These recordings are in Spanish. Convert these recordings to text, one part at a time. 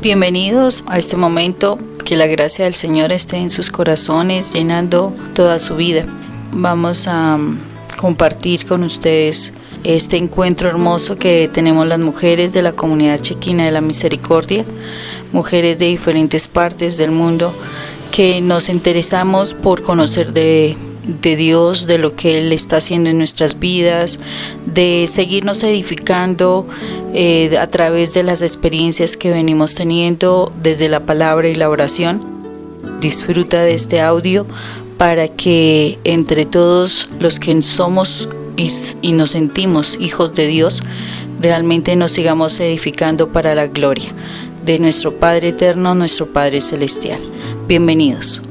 Bienvenidos a este momento, que la gracia del Señor esté en sus corazones, llenando toda su vida. Vamos a compartir con ustedes este encuentro hermoso que tenemos las mujeres de la comunidad chequina de la misericordia, mujeres de diferentes partes del mundo que nos interesamos por conocer de Dios, de lo que Él está haciendo en nuestras vidas, de seguirnos edificando a través de las experiencias que venimos teniendo desde la palabra y la oración. Disfruta de este audio para que entre todos los que somos y nos sentimos hijos de Dios, realmente nos sigamos edificando para la gloria de nuestro Padre eterno, nuestro Padre celestial. Bienvenidos.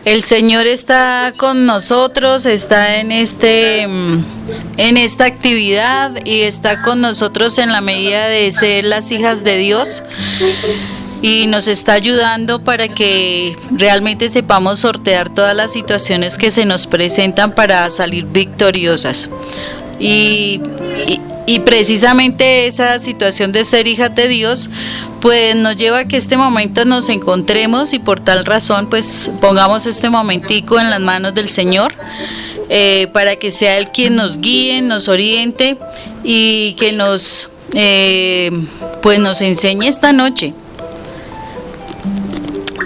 El Señor está con nosotros, está en esta actividad y está con nosotros en la medida de ser las hijas de Dios y nos está ayudando para que realmente sepamos sortear todas las situaciones que se nos presentan para salir victoriosas. Y precisamente esa situación de ser hijas de Dios pues nos lleva a que este momento nos encontremos y por tal razón pues pongamos este momentico en las manos del Señor para que sea Él quien nos guíe, nos oriente y que nos enseñe esta noche.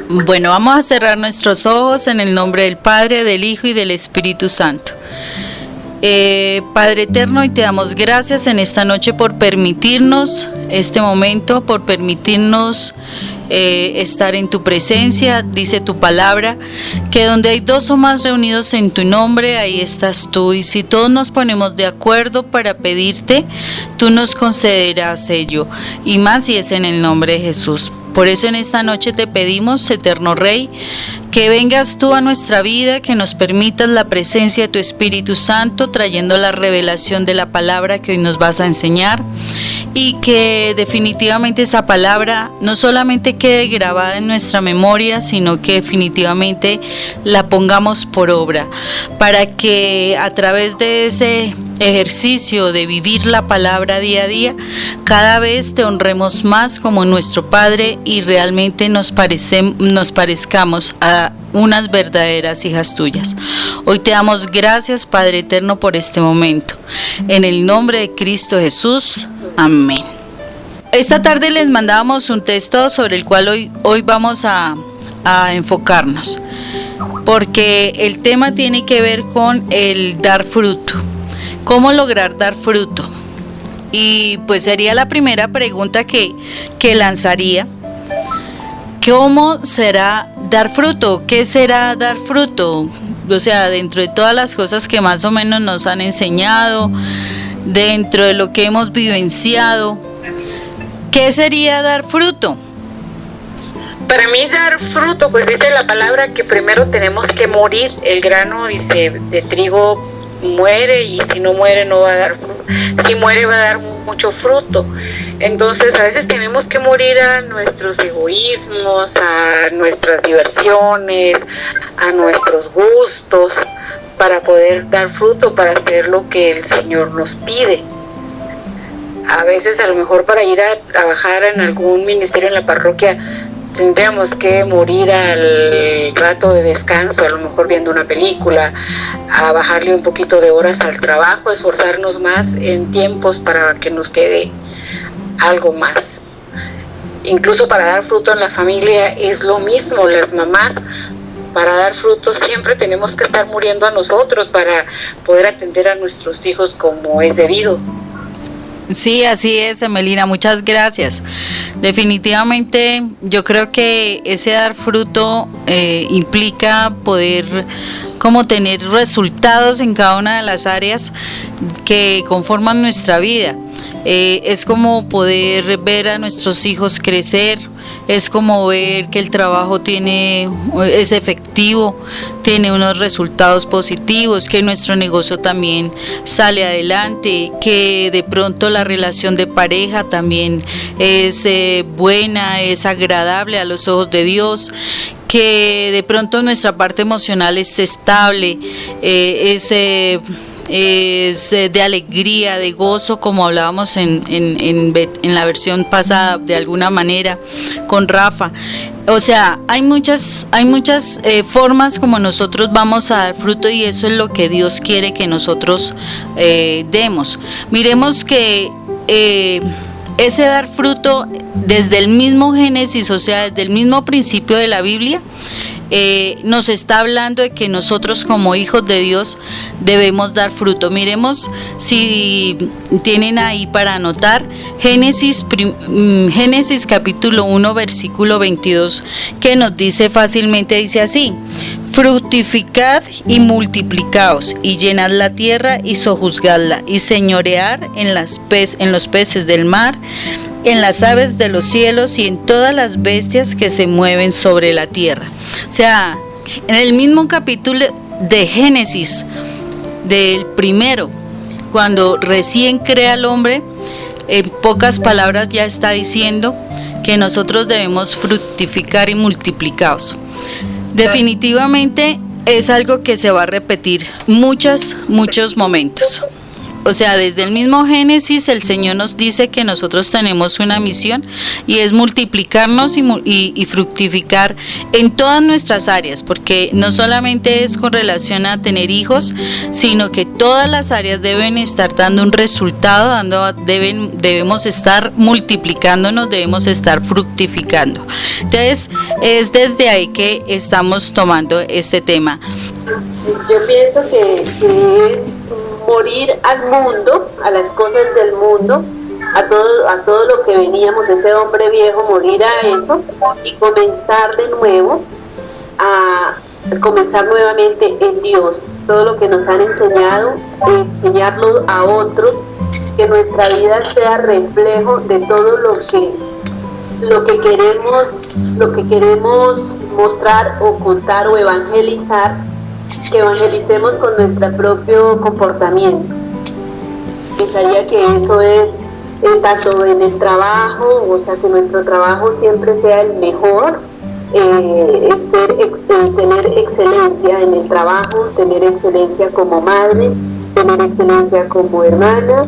Bueno, vamos a cerrar nuestros ojos en el nombre del Padre, del Hijo y del Espíritu Santo. Padre eterno, y te damos gracias en esta noche por permitirnos este momento, por permitirnos estar en tu presencia. Dice tu palabra que donde hay dos o más reunidos en tu nombre, ahí estás tú, y si todos nos ponemos de acuerdo para pedirte, tú nos concederás ello, y más si es en el nombre de Jesús. Por eso en esta noche te pedimos, eterno Rey, que vengas tú a nuestra vida, que nos permitas la presencia de tu Espíritu Santo, trayendo la revelación de la palabra que hoy nos vas a enseñar, y que definitivamente esa palabra no solamente quede grabada en nuestra memoria, sino que definitivamente la pongamos por obra, para que a través de ese ejercicio de vivir la palabra día a día, cada vez te honremos más como nuestro Padre y realmente nos parezcamos a unas verdaderas hijas tuyas. Hoy te damos gracias, Padre eterno, por este momento. En el nombre de Cristo Jesús. Amén. Esta tarde les mandábamos un texto sobre el cual hoy vamos a enfocarnos, porque el tema tiene que ver con el dar fruto. ¿Cómo lograr dar fruto? Y pues sería la primera pregunta que lanzaría. ¿Cómo será dar fruto? ¿Qué será dar fruto? O sea, dentro de todas las cosas que más o menos nos han enseñado, dentro de lo que hemos vivenciado, ¿qué sería dar fruto? Para mí dar fruto, pues dice la palabra que primero tenemos que morir. El grano, dice, de trigo muere, y si no muere no va a dar fruto. Si muere va a dar mucho fruto. Entonces a veces tenemos que morir a nuestros egoísmos, a nuestras diversiones, a nuestros gustos, para poder dar fruto, para hacer lo que el Señor nos pide. A veces a lo mejor para ir a trabajar en algún ministerio en la parroquia tendríamos que morir al rato de descanso, a lo mejor viendo una película, a bajarle un poquito de horas al trabajo, esforzarnos más en tiempos para que nos quede algo más. Incluso para dar fruto en la familia es lo mismo. Las mamás, para dar fruto siempre tenemos que estar muriendo a nosotros para poder atender a nuestros hijos como es debido. Sí, así es, Emelina, muchas gracias. Definitivamente yo creo que ese dar fruto implica poder como tener resultados en cada una de las áreas que conforman nuestra vida. Es como poder ver a nuestros hijos crecer, es como ver que el trabajo es efectivo, tiene unos resultados positivos, que nuestro negocio también sale adelante, que de pronto la relación de pareja también es buena, es agradable a los ojos de Dios, que de pronto nuestra parte emocional esté estable, es de alegría, de gozo, como hablábamos en la versión pasada de alguna manera con Rafa. O sea, hay muchas formas como nosotros vamos a dar fruto, y eso es lo que Dios quiere que nosotros demos. Miremos que ese dar fruto desde el mismo Génesis, o sea, desde el mismo principio de la Biblia, nos está hablando de que nosotros como hijos de Dios debemos dar fruto. Miremos, si tienen ahí para anotar, Génesis capítulo 1 versículo 22, que nos dice fácilmente, dice así: fructificad y multiplicaos, y llenad la tierra y sojuzgadla, y señorear en los peces del mar, en las aves de los cielos y en todas las bestias que se mueven sobre la tierra. O sea, en el mismo capítulo de Génesis, del primero, cuando recién crea el hombre, en pocas palabras ya está diciendo que nosotros debemos fructificar y multiplicaos. Definitivamente es algo que se va a repetir muchos momentos. O sea, desde el mismo Génesis el Señor nos dice que nosotros tenemos una misión, y es multiplicarnos y fructificar en todas nuestras áreas, porque no solamente es con relación a tener hijos, sino que todas las áreas deben estar dando un resultado, debemos estar multiplicándonos, debemos estar fructificando. Entonces, es desde ahí que estamos tomando este tema. Yo pienso que morir al mundo, a las cosas del mundo, a todo lo que veníamos de ese hombre viejo, morir a eso y comenzar de nuevo, a comenzar nuevamente en Dios. Todo lo que nos han enseñado, enseñarlo a otros, que nuestra vida sea reflejo de todo lo que queremos mostrar o contar o evangelizar, que evangelicemos con nuestro propio comportamiento. Pensaría que eso es tanto en el trabajo, o sea, que nuestro trabajo siempre sea el mejor, tener excelencia en el trabajo, tener excelencia como madre, tener excelencia como hermana,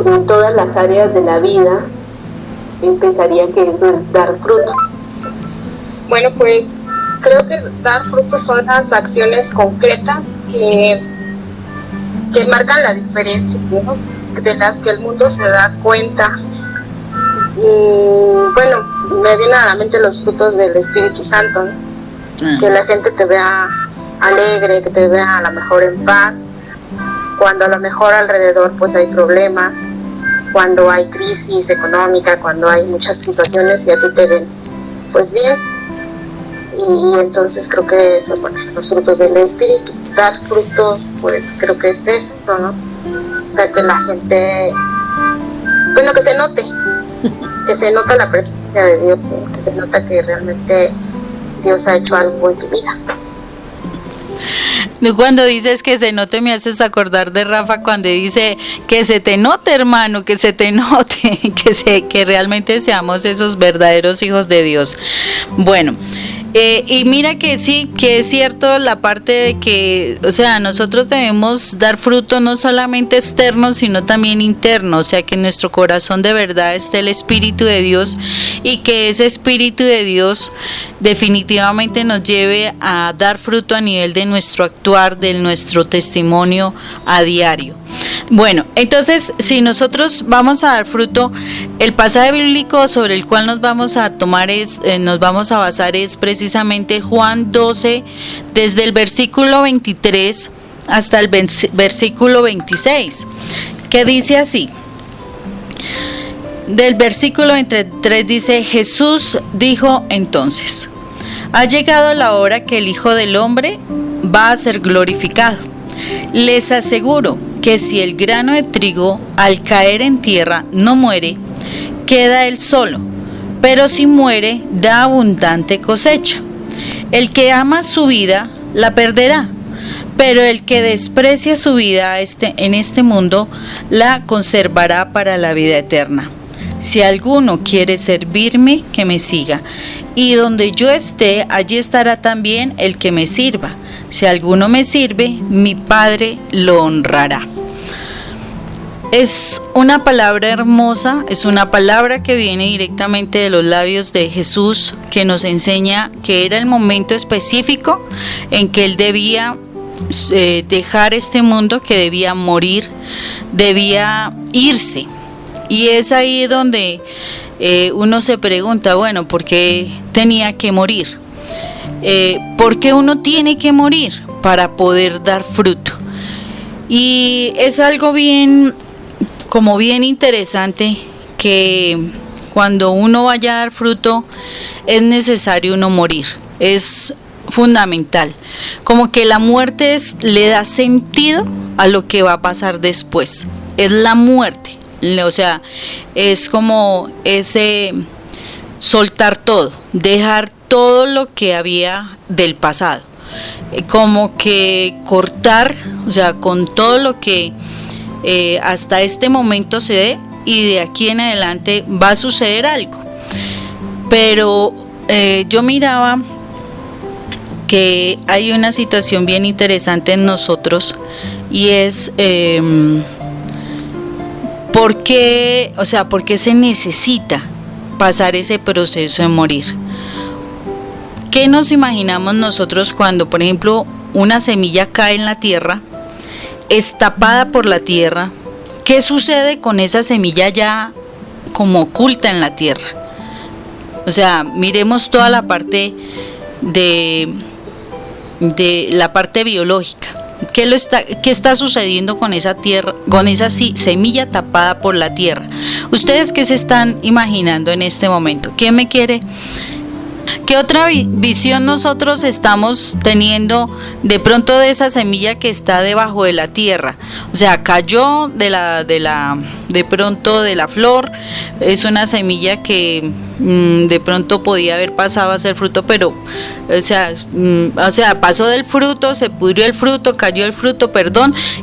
en todas las áreas de la vida. Pensaría que eso es dar fruto. Bueno, pues creo que dar frutos son las acciones concretas que marcan la diferencia, ¿no?, de las que el mundo se da cuenta. Bueno, me vienen a la mente los frutos del Espíritu Santo, ¿no? Que la gente te vea alegre, que te vea a lo mejor en paz, cuando a lo mejor alrededor pues hay problemas, cuando hay crisis económica, cuando hay muchas situaciones y a ti te ven pues bien. Y entonces creo que esos son los frutos del Espíritu. Dar frutos, pues creo que es esto, ¿no? O sea, que la gente, bueno, que se note la presencia de Dios, ¿sí? Que se nota que realmente Dios ha hecho algo en tu vida. Cuando dices que se note, me haces acordar de Rafa cuando dice que se te note, hermano, que se te note, que realmente seamos esos verdaderos hijos de Dios. Bueno, y mira que sí, que es cierto la parte de que, o sea, nosotros debemos dar fruto no solamente externo, sino también interno, o sea, que en nuestro corazón de verdad esté el Espíritu de Dios, y que ese Espíritu de Dios definitivamente nos lleve a dar fruto a nivel de nuestro actuar, de nuestro testimonio a diario. Bueno, entonces, si nosotros vamos a dar fruto, el pasaje bíblico sobre el cual nos vamos a basar es precisamente Juan 12, desde el versículo 23 hasta el versículo 26, que dice así. Del versículo 23 dice: Jesús dijo entonces: ha llegado la hora que el Hijo del Hombre va a ser glorificado. Les aseguro que si el grano de trigo al caer en tierra no muere, queda él solo, pero si muere, da abundante cosecha. El que ama su vida, la perderá, pero el que desprecia su vida en este mundo, la conservará para la vida eterna. Si alguno quiere servirme, que me siga, y donde yo esté, allí estará también el que me sirva. Si alguno me sirve, mi Padre lo honrará. Es una palabra hermosa, es una palabra que viene directamente de los labios de Jesús, que nos enseña que era el momento específico en que Él debía dejar este mundo, que debía morir, debía irse. Y es ahí donde uno se pregunta, bueno, ¿por qué tenía que morir? ¿Por qué uno tiene que morir? Para poder dar fruto. Y es algo bien interesante, que cuando uno vaya a dar fruto es necesario uno morir. Es fundamental. Como que la muerte le da sentido a lo que va a pasar después. Es la muerte. O sea, es como ese soltar todo, dejar todo lo que había del pasado, como que cortar, o sea, con todo lo que hasta este momento se dé, y de aquí en adelante va a suceder algo. Pero yo miraba que hay una situación bien interesante en nosotros, y es ¿por qué se necesita pasar ese proceso de morir? ¿Qué nos imaginamos nosotros cuando, por ejemplo, una semilla cae en la tierra, es tapada por la tierra? ¿Qué sucede con esa semilla ya como oculta en la tierra? O sea, miremos toda la parte de la parte biológica. ¿Qué está sucediendo con esa tierra, con esa semilla tapada por la tierra? ¿Ustedes qué se están imaginando en este momento? ¿Quién me quiere? ¿Qué otra visión nosotros estamos teniendo de pronto de esa semilla que está debajo de la tierra? O sea, cayó de pronto de la flor, es una semilla que de pronto podía haber pasado a ser fruto, pero o sea, pasó del fruto, se pudrió el fruto, cayó el fruto,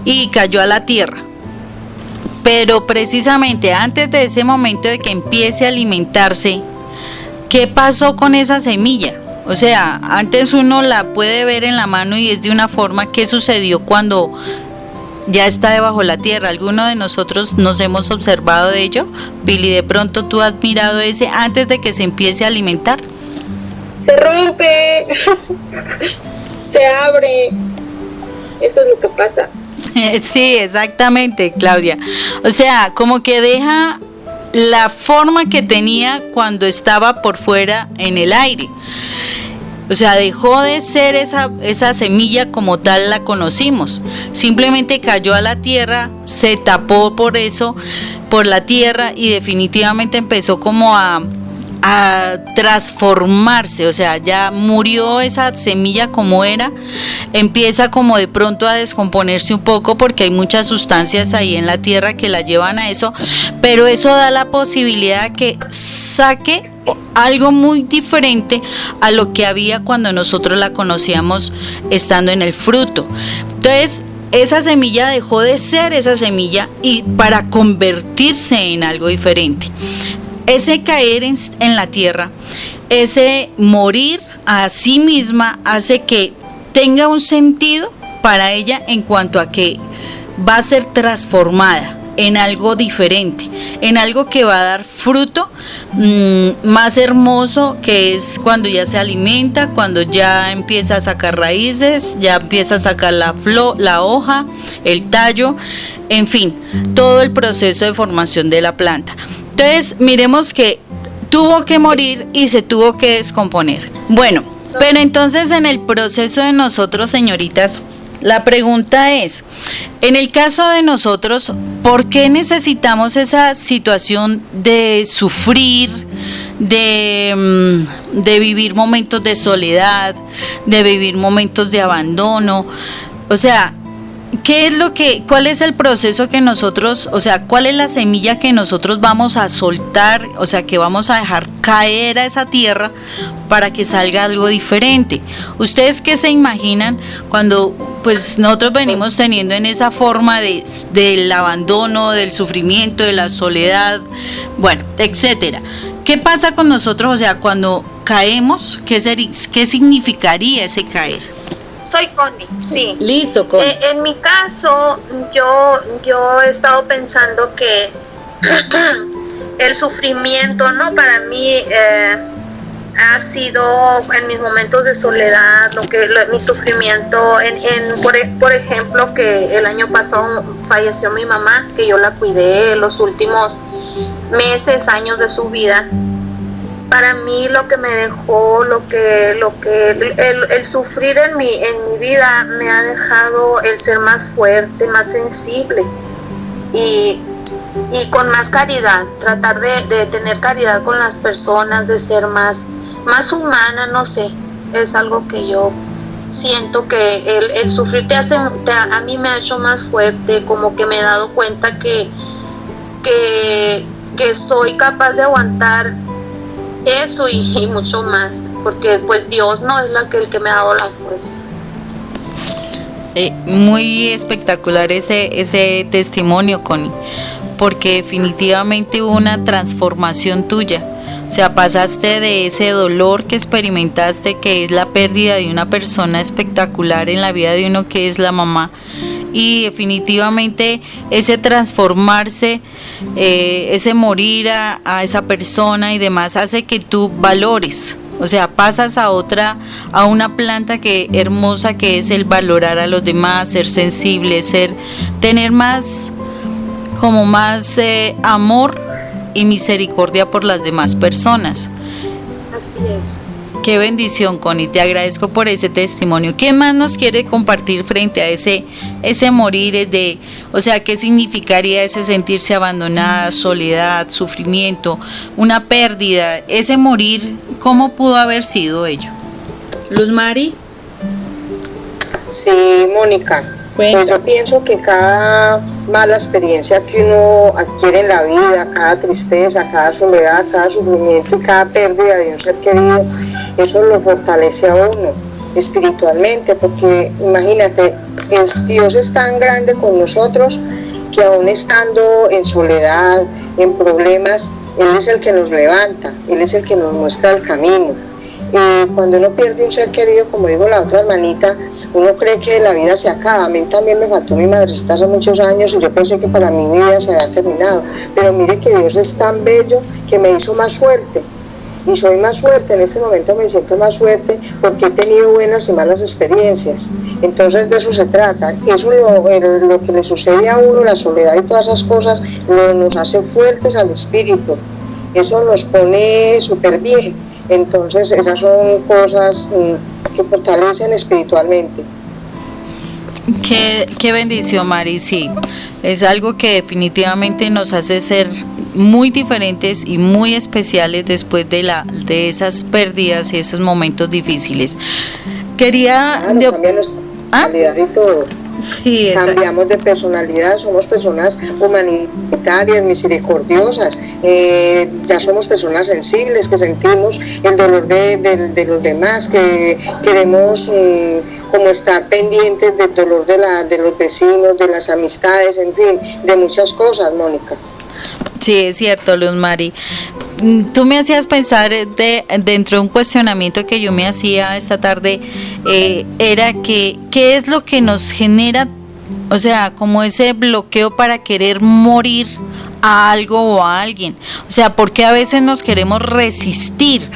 y cayó a la tierra. Pero precisamente antes de ese momento de que empiece a alimentarse, ¿qué pasó con esa semilla? O sea, antes uno la puede ver en la mano y es de una forma. ¿Qué sucedió cuando ya está debajo de la tierra? ¿Alguno de nosotros nos hemos observado de ello? Billy, de pronto tú has mirado ese antes de que se empiece a alimentar. Se rompe, se abre, eso es lo que pasa. Sí, exactamente, Claudia. O sea, como que deja la forma que tenía cuando estaba por fuera en el aire. O sea, dejó de ser esa semilla como tal la conocimos. Simplemente cayó a la tierra, se tapó por la tierra, y definitivamente empezó como a transformarse. O sea, ya murió esa semilla como era, empieza como de pronto a descomponerse un poco, porque hay muchas sustancias ahí en la tierra que la llevan a eso, pero eso da la posibilidad de que saque algo muy diferente a lo que había cuando nosotros la conocíamos estando en el fruto. Entonces, esa semilla dejó de ser esa semilla y para convertirse en algo diferente. Ese caer en la tierra, ese morir a sí misma, hace que tenga un sentido para ella en cuanto a que va a ser transformada en algo diferente, en algo que va a dar fruto más hermoso, que es cuando ya se alimenta, cuando ya empieza a sacar raíces, ya empieza a sacar la flor, la hoja, el tallo, en fin, todo el proceso de formación de la planta. Entonces, miremos que tuvo que morir y se tuvo que descomponer. Bueno, pero entonces en el proceso de nosotros, señoritas, la pregunta es, en el caso de nosotros, ¿por qué necesitamos esa situación de sufrir, de vivir momentos de soledad, de vivir momentos de abandono? O sea, ¿qué es cuál es el proceso que nosotros, o sea, cuál es la semilla que nosotros vamos a soltar, o sea, que vamos a dejar caer a esa tierra para que salga algo diferente? ¿Ustedes qué se imaginan cuando pues nosotros venimos teniendo en esa forma del abandono, del sufrimiento, de la soledad, bueno, etcétera? ¿Qué pasa con nosotros, o sea, cuando caemos? ¿Qué significaría ese caer? Soy Connie, sí. Listo, Connie. En mi caso, yo he estado pensando que el sufrimiento, ¿no? Para mí ha sido en mis momentos de soledad, mi sufrimiento, por ejemplo, que el año pasado falleció mi mamá, que yo la cuidé los últimos meses, años de su vida. Para mí lo que me dejó, el sufrir en mi vida me ha dejado el ser más fuerte, más sensible y con más caridad, tratar de tener caridad con las personas, de ser más humana, no sé, es algo que yo siento que el sufrir a mí me ha hecho más fuerte, como que me he dado cuenta que soy capaz de aguantar eso y mucho más, porque pues Dios no es el que me ha dado la fuerza. Muy espectacular ese testimonio, Connie, porque definitivamente hubo una transformación tuya. O sea, pasaste de ese dolor que experimentaste, que es la pérdida de una persona espectacular en la vida de uno, que es la mamá, y definitivamente ese transformarse, ese morir a esa persona y demás, hace que tú valores. O sea, pasas a una planta hermosa, que es el valorar a los demás, ser sensible, tener más amor y misericordia por las demás personas. Así es. Qué bendición, Connie, te agradezco por ese testimonio. ¿Qué más nos quiere compartir frente a ese morir? O sea, ¿qué significaría ese sentirse abandonada, soledad, sufrimiento, una pérdida? Ese morir, ¿cómo pudo haber sido ello? Luz Mari. Sí, Mónica. Pues yo pienso que cada mala experiencia que uno adquiere en la vida, cada tristeza, cada soledad, cada sufrimiento y cada pérdida de un ser querido, eso lo fortalece a uno espiritualmente, porque imagínate, Dios es tan grande con nosotros que aún estando en soledad, en problemas, Él es el que nos levanta, Él es el que nos muestra el camino. Cuando uno pierde un ser querido, como digo la otra hermanita, uno cree que la vida se acaba. A mí también me faltó mi madrecita hace muchos años y yo pensé que para mí mi vida se había terminado, pero mire que Dios es tan bello que me hizo más fuerte y soy más fuerte. En este momento me siento más fuerte porque he tenido buenas y malas experiencias. Entonces de eso se trata. Eso lo que le sucede a uno, la soledad y todas esas cosas, nos hace fuertes al espíritu. Eso nos pone súper bien. Entonces esas son cosas que fortalecen espiritualmente. Qué bendición, Mari, sí. Es algo que definitivamente nos hace ser muy diferentes y muy especiales después de esas pérdidas y esos momentos difíciles. Quería... Cambia nuestra personalidad y todo. Sí, cambiamos de personalidad, somos personas humanitarias, misericordiosas, ya somos personas sensibles, que sentimos el dolor de los demás, que queremos como estar pendientes del dolor de los vecinos, de las amistades, en fin, de muchas cosas, Mónica. Sí, es cierto, Luz Mari. Tú me hacías pensar dentro de un cuestionamiento que yo me hacía esta tarde, era que qué es lo que nos genera, o sea, como ese bloqueo para querer morir a algo o a alguien. O sea, porque a veces nos queremos resistir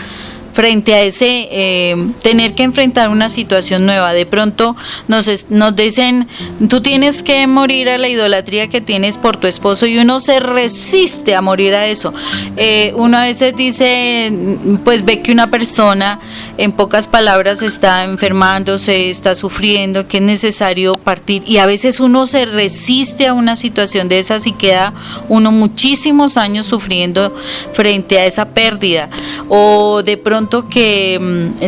frente a ese tener que enfrentar una situación nueva. De pronto nos dicen, tú tienes que morir a la idolatría que tienes por tu esposo, y uno se resiste a morir a eso. Uno a veces dice, pues ve que una persona, en pocas palabras, está enfermándose, está sufriendo, que es necesario partir, y a veces uno se resiste a una situación de esas y queda uno muchísimos años sufriendo frente a esa pérdida, o de pronto que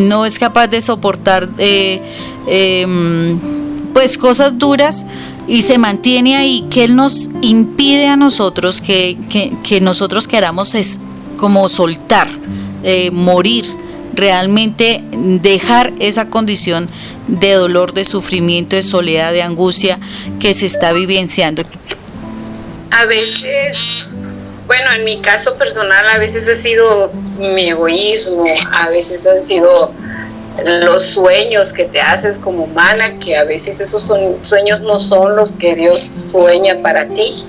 no es capaz de soportar pues cosas duras y se mantiene ahí, que Él nos impide a nosotros que nosotros queramos es como soltar, morir, realmente dejar esa condición de dolor, de sufrimiento, de soledad, de angustia que se está vivenciando. A veces, bueno, en mi caso personal, a veces ha sido mi egoísmo, a veces han sido los sueños que te haces como humana, que a veces esos sueños no son los que Dios sueña para ti.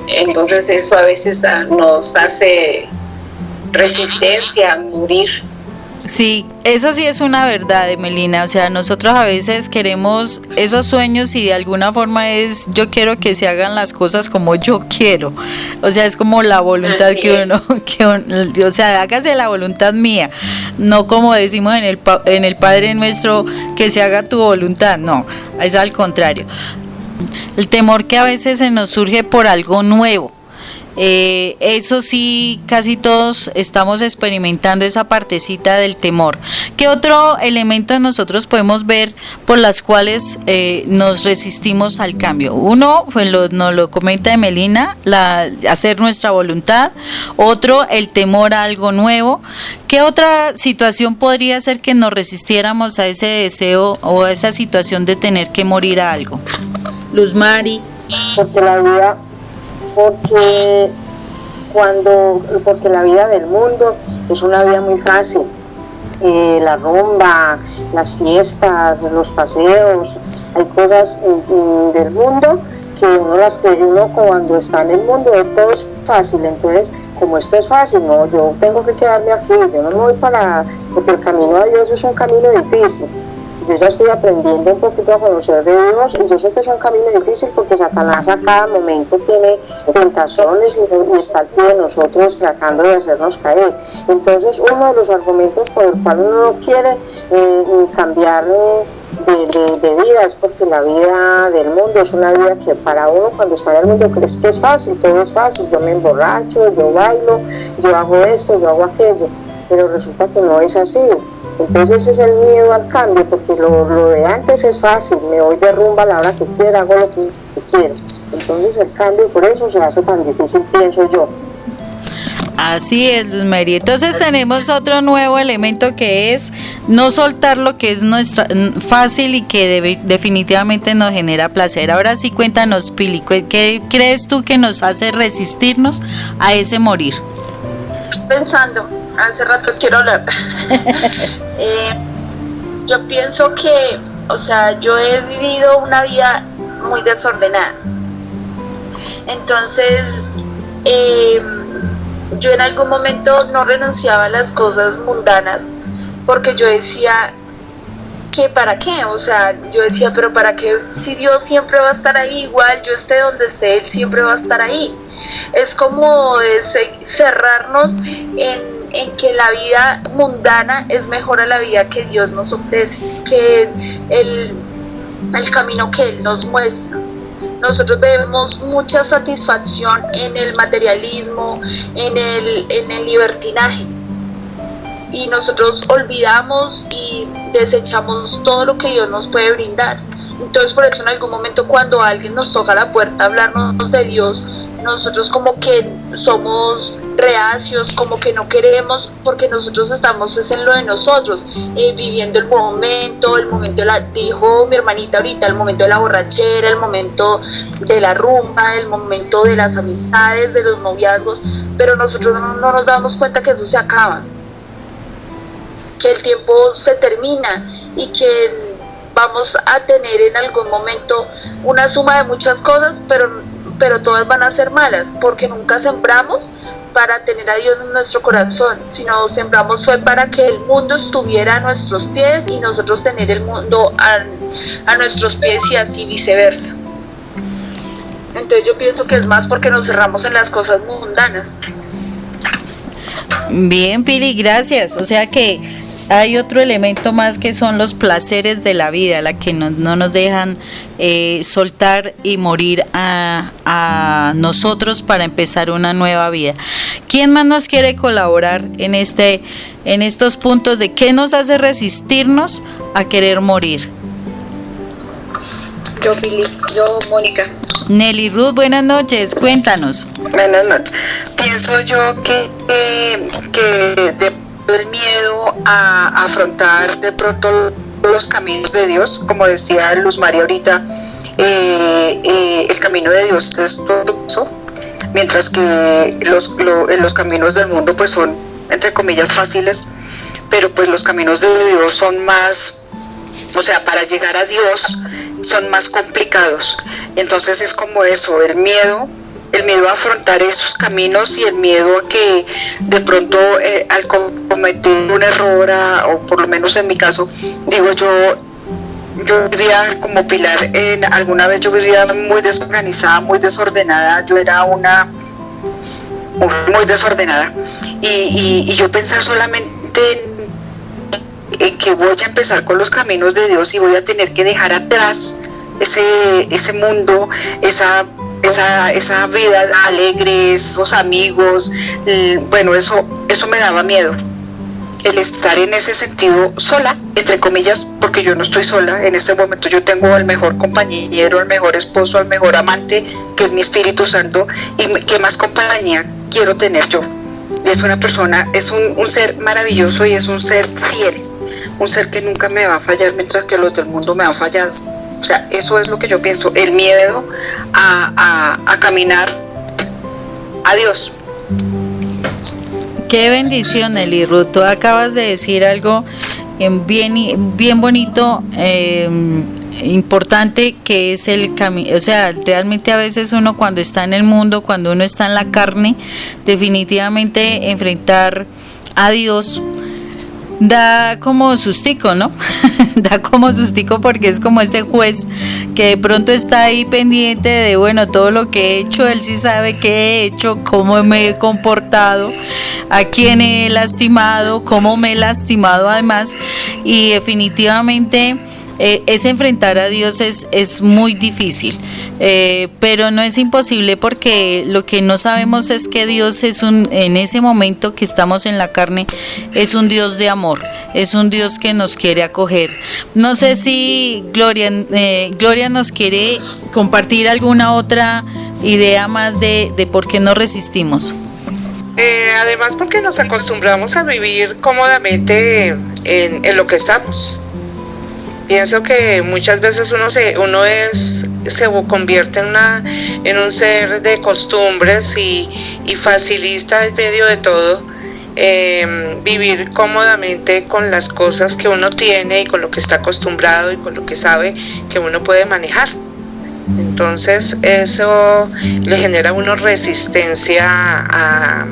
Entonces eso a veces nos hace resistencia a morir. Sí, eso sí es una verdad, Emelina. O sea, nosotros a veces queremos esos sueños y de alguna forma yo quiero que se hagan las cosas como yo quiero. O sea, es como la voluntad o sea, hágase la voluntad mía. No como decimos en el Padre Nuestro, que se haga tu voluntad. No, es al contrario. El temor que a veces se nos surge por algo nuevo. Eso sí, casi todos estamos experimentando esa partecita del temor. ¿Qué otro elemento nosotros podemos ver por las cuales nos resistimos al cambio? Uno, pues nos lo comenta Emelina, hacer nuestra voluntad. Otro, el temor a algo nuevo. ¿Qué otra situación podría ser que nos resistiéramos a ese deseo o a esa situación de tener que morir a algo? Luz Mari. Porque la vida del mundo es una vida muy fácil, la rumba, las fiestas, los paseos, hay cosas del mundo que uno cuando está en el mundo todo es fácil. Entonces, como esto es fácil, no, yo tengo que quedarme aquí, yo no me voy porque el camino a Dios es un camino difícil. Yo ya estoy aprendiendo un poquito a conocer de Dios y yo sé que es un camino difícil porque Satanás a cada momento tiene tentaciones y está al pie de nosotros tratando de hacernos caer. Entonces, uno de los argumentos por el cual uno no quiere cambiar de vida es porque la vida del mundo es una vida que para uno cuando está en el mundo crees que es fácil, todo es fácil, yo me emborracho, yo bailo, yo hago esto, yo hago aquello, pero resulta que no es así. Entonces es el miedo al cambio, porque lo de antes es fácil, me voy de rumba a la hora que quiera, hago lo que quiera. Entonces el cambio por eso se hace tan difícil, pienso yo. Así es, Luz Mary. Entonces tenemos otro nuevo elemento que es no soltar lo que es fácil y que definitivamente nos genera placer. Ahora sí, cuéntanos, Pili, ¿qué crees tú que nos hace resistirnos a ese morir? Pensando, hace rato quiero hablar. Yo pienso que, o sea, yo he vivido una vida muy desordenada. Entonces, yo en algún momento no renunciaba a las cosas mundanas porque yo decía que para qué, o sea, yo decía, pero para qué si Dios siempre va a estar ahí, igual yo esté donde esté, Él siempre va a estar ahí. Es como cerrarnos en que la vida mundana es mejor a la vida que Dios nos ofrece, que el camino que Él nos muestra. Nosotros vemos mucha satisfacción en el materialismo, en el libertinaje, y nosotros olvidamos y desechamos todo lo que Dios nos puede brindar. Entonces por eso en algún momento cuando alguien nos toca la puerta a hablarnos de Dios, nosotros como que somos reacios, como que no queremos, porque nosotros estamos en lo de nosotros, viviendo el momento dijo mi hermanita ahorita, el momento de la borrachera, el momento de la rumba, el momento de las amistades, de los noviazgos, pero nosotros no nos damos cuenta que eso se acaba, que el tiempo se termina y que vamos a tener en algún momento una suma de muchas cosas, pero todas van a ser malas, porque nunca sembramos para tener a Dios en nuestro corazón, sino sembramos fue para que el mundo estuviera a nuestros pies y nosotros tener el mundo a nuestros pies y así viceversa. Entonces yo pienso que es más porque nos cerramos en las cosas mundanas. Bien, Pili, gracias. O sea que hay otro elemento más que son los placeres de la vida, la que no nos dejan soltar y morir a nosotros para empezar una nueva vida. ¿Quién más nos quiere colaborar en estos puntos de qué nos hace resistirnos a querer morir? Yo, Mónica. Nelly Ruth, buenas noches, cuéntanos. Buenas noches. Pienso yo que el miedo a afrontar de pronto los caminos de Dios, como decía Luz María ahorita, el camino de Dios es tortuoso, mientras que los caminos del mundo pues son, entre comillas, fáciles, pero pues los caminos de Dios son más, o sea, para llegar a Dios son más complicados. Y entonces es como eso, el miedo a afrontar esos caminos y el miedo a que de pronto al cometer un error, o por lo menos en mi caso, digo yo vivía como Pilar, alguna vez yo vivía muy desorganizada, muy desordenada, yo era una muy desordenada y yo pensar solamente en que voy a empezar con los caminos de Dios y voy a tener que dejar atrás ese mundo, esa vida alegre, esos amigos, bueno, eso me daba miedo, el estar en ese sentido sola, entre comillas, porque yo no estoy sola, en este momento yo tengo al mejor compañero, al mejor esposo, al mejor amante, que es mi Espíritu Santo, y qué más compañía quiero tener yo. Y es una persona, es un ser maravilloso y es un ser fiel, un ser que nunca me va a fallar, mientras que los del mundo me han fallado. O sea, eso es lo que yo pienso, el miedo a caminar a Dios. Qué bendición, Nelly Ruth. Tú acabas de decir algo bien bonito, importante, que es el camino. O sea, realmente a veces uno cuando está en el mundo, cuando uno está en la carne, definitivamente enfrentar a Dios da como sustico, ¿no? Da como sustico porque es como ese juez que de pronto está ahí pendiente de, bueno, todo lo que he hecho, él sí sabe qué he hecho, cómo me he comportado, a quién he lastimado, cómo me he lastimado además, y definitivamente ese enfrentar a Dios es muy difícil, pero no es imposible, porque lo que no sabemos es que Dios en ese momento que estamos en la carne, es un Dios de amor, es un Dios que nos quiere acoger. No sé si Gloria nos quiere compartir alguna otra idea más de por qué no resistimos. Además, porque nos acostumbramos a vivir cómodamente en lo que estamos. Pienso que muchas veces uno se convierte en un ser de costumbres y facilista en medio de todo, vivir cómodamente con las cosas que uno tiene y con lo que está acostumbrado y con lo que sabe que uno puede manejar. Entonces eso le genera a uno resistencia a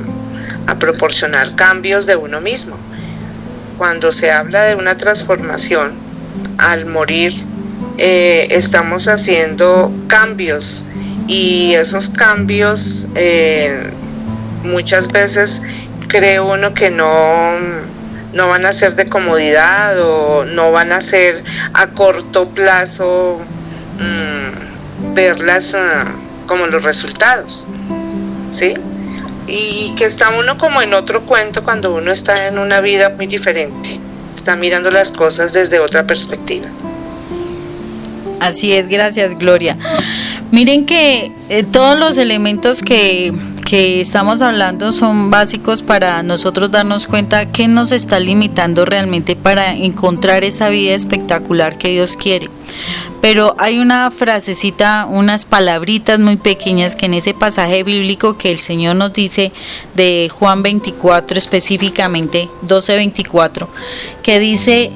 proporcionar cambios de uno mismo. Cuando se habla de una transformación, al morir estamos haciendo cambios, y esos cambios muchas veces cree uno que no van a ser de comodidad, o no van a ser a corto plazo verlas como los resultados, ¿sí? Y que está uno como en otro cuento cuando uno está en una vida muy diferente, está mirando las cosas desde otra perspectiva. Así es, gracias, Gloria. Miren que todos los elementos que estamos hablando son básicos para nosotros darnos cuenta que nos está limitando realmente para encontrar esa vida espectacular que Dios quiere. Pero hay una frasecita, unas palabritas muy pequeñas que en ese pasaje bíblico que el Señor nos dice de Juan 24, específicamente 12:24, que dice,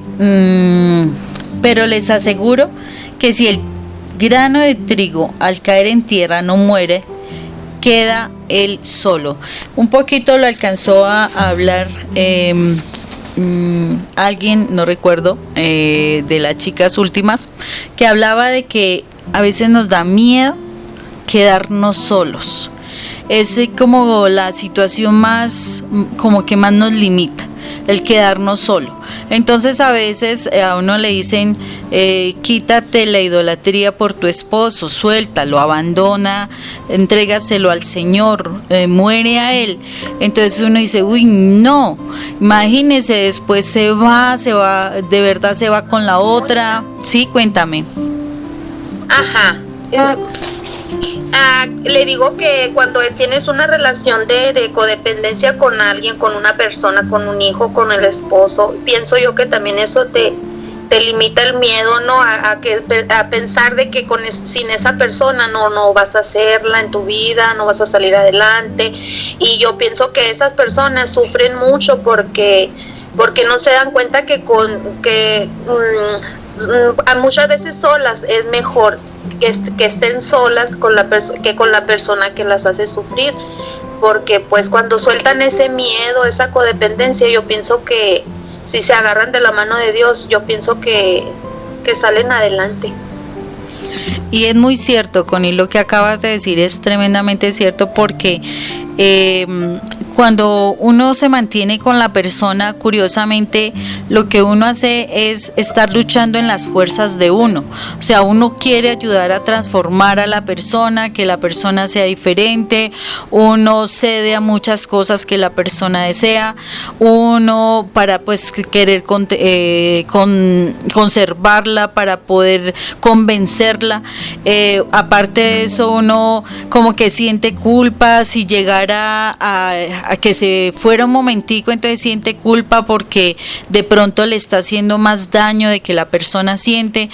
pero les aseguro que si el grano de trigo al caer en tierra no muere, queda él solo. Un poquito lo alcanzó a hablar alguien, no recuerdo, de las chicas últimas, que hablaba de que a veces nos da miedo quedarnos solos. Es como la situación más, como que más nos limita, el quedarnos solo. Entonces a veces a uno le dicen, quítate la idolatría por tu esposo, suéltalo, abandona, entrégaselo al Señor, muere a él. Entonces uno dice, uy, no, imagínese, después se va, de verdad se va con la otra. Sí, cuéntame. Ajá. Le digo que cuando tienes una relación de codependencia con alguien, con una persona, con un hijo, con el esposo, pienso yo que también eso te limita el miedo, ¿no? A pensar de que sin esa persona no vas a hacerla en tu vida, no vas a salir adelante. Y yo pienso que esas personas sufren mucho porque no se dan cuenta que muchas veces solas es mejor que estén solas que con la persona que las hace sufrir, porque pues cuando sueltan ese miedo, esa codependencia, yo pienso que si se agarran de la mano de Dios, yo pienso que salen adelante. Y es muy cierto, Connie, lo que acabas de decir es tremendamente cierto, porque cuando uno se mantiene con la persona, curiosamente, lo que uno hace es estar luchando en las fuerzas de uno. O sea, uno quiere ayudar a transformar a la persona, que la persona sea diferente, uno cede a muchas cosas que la persona desea, uno para pues querer conservarla, para poder convencerla. Aparte de eso, uno como que siente culpa si llegara a que se fuera un momentico, entonces siente culpa porque de pronto le está haciendo más daño de que la persona siente.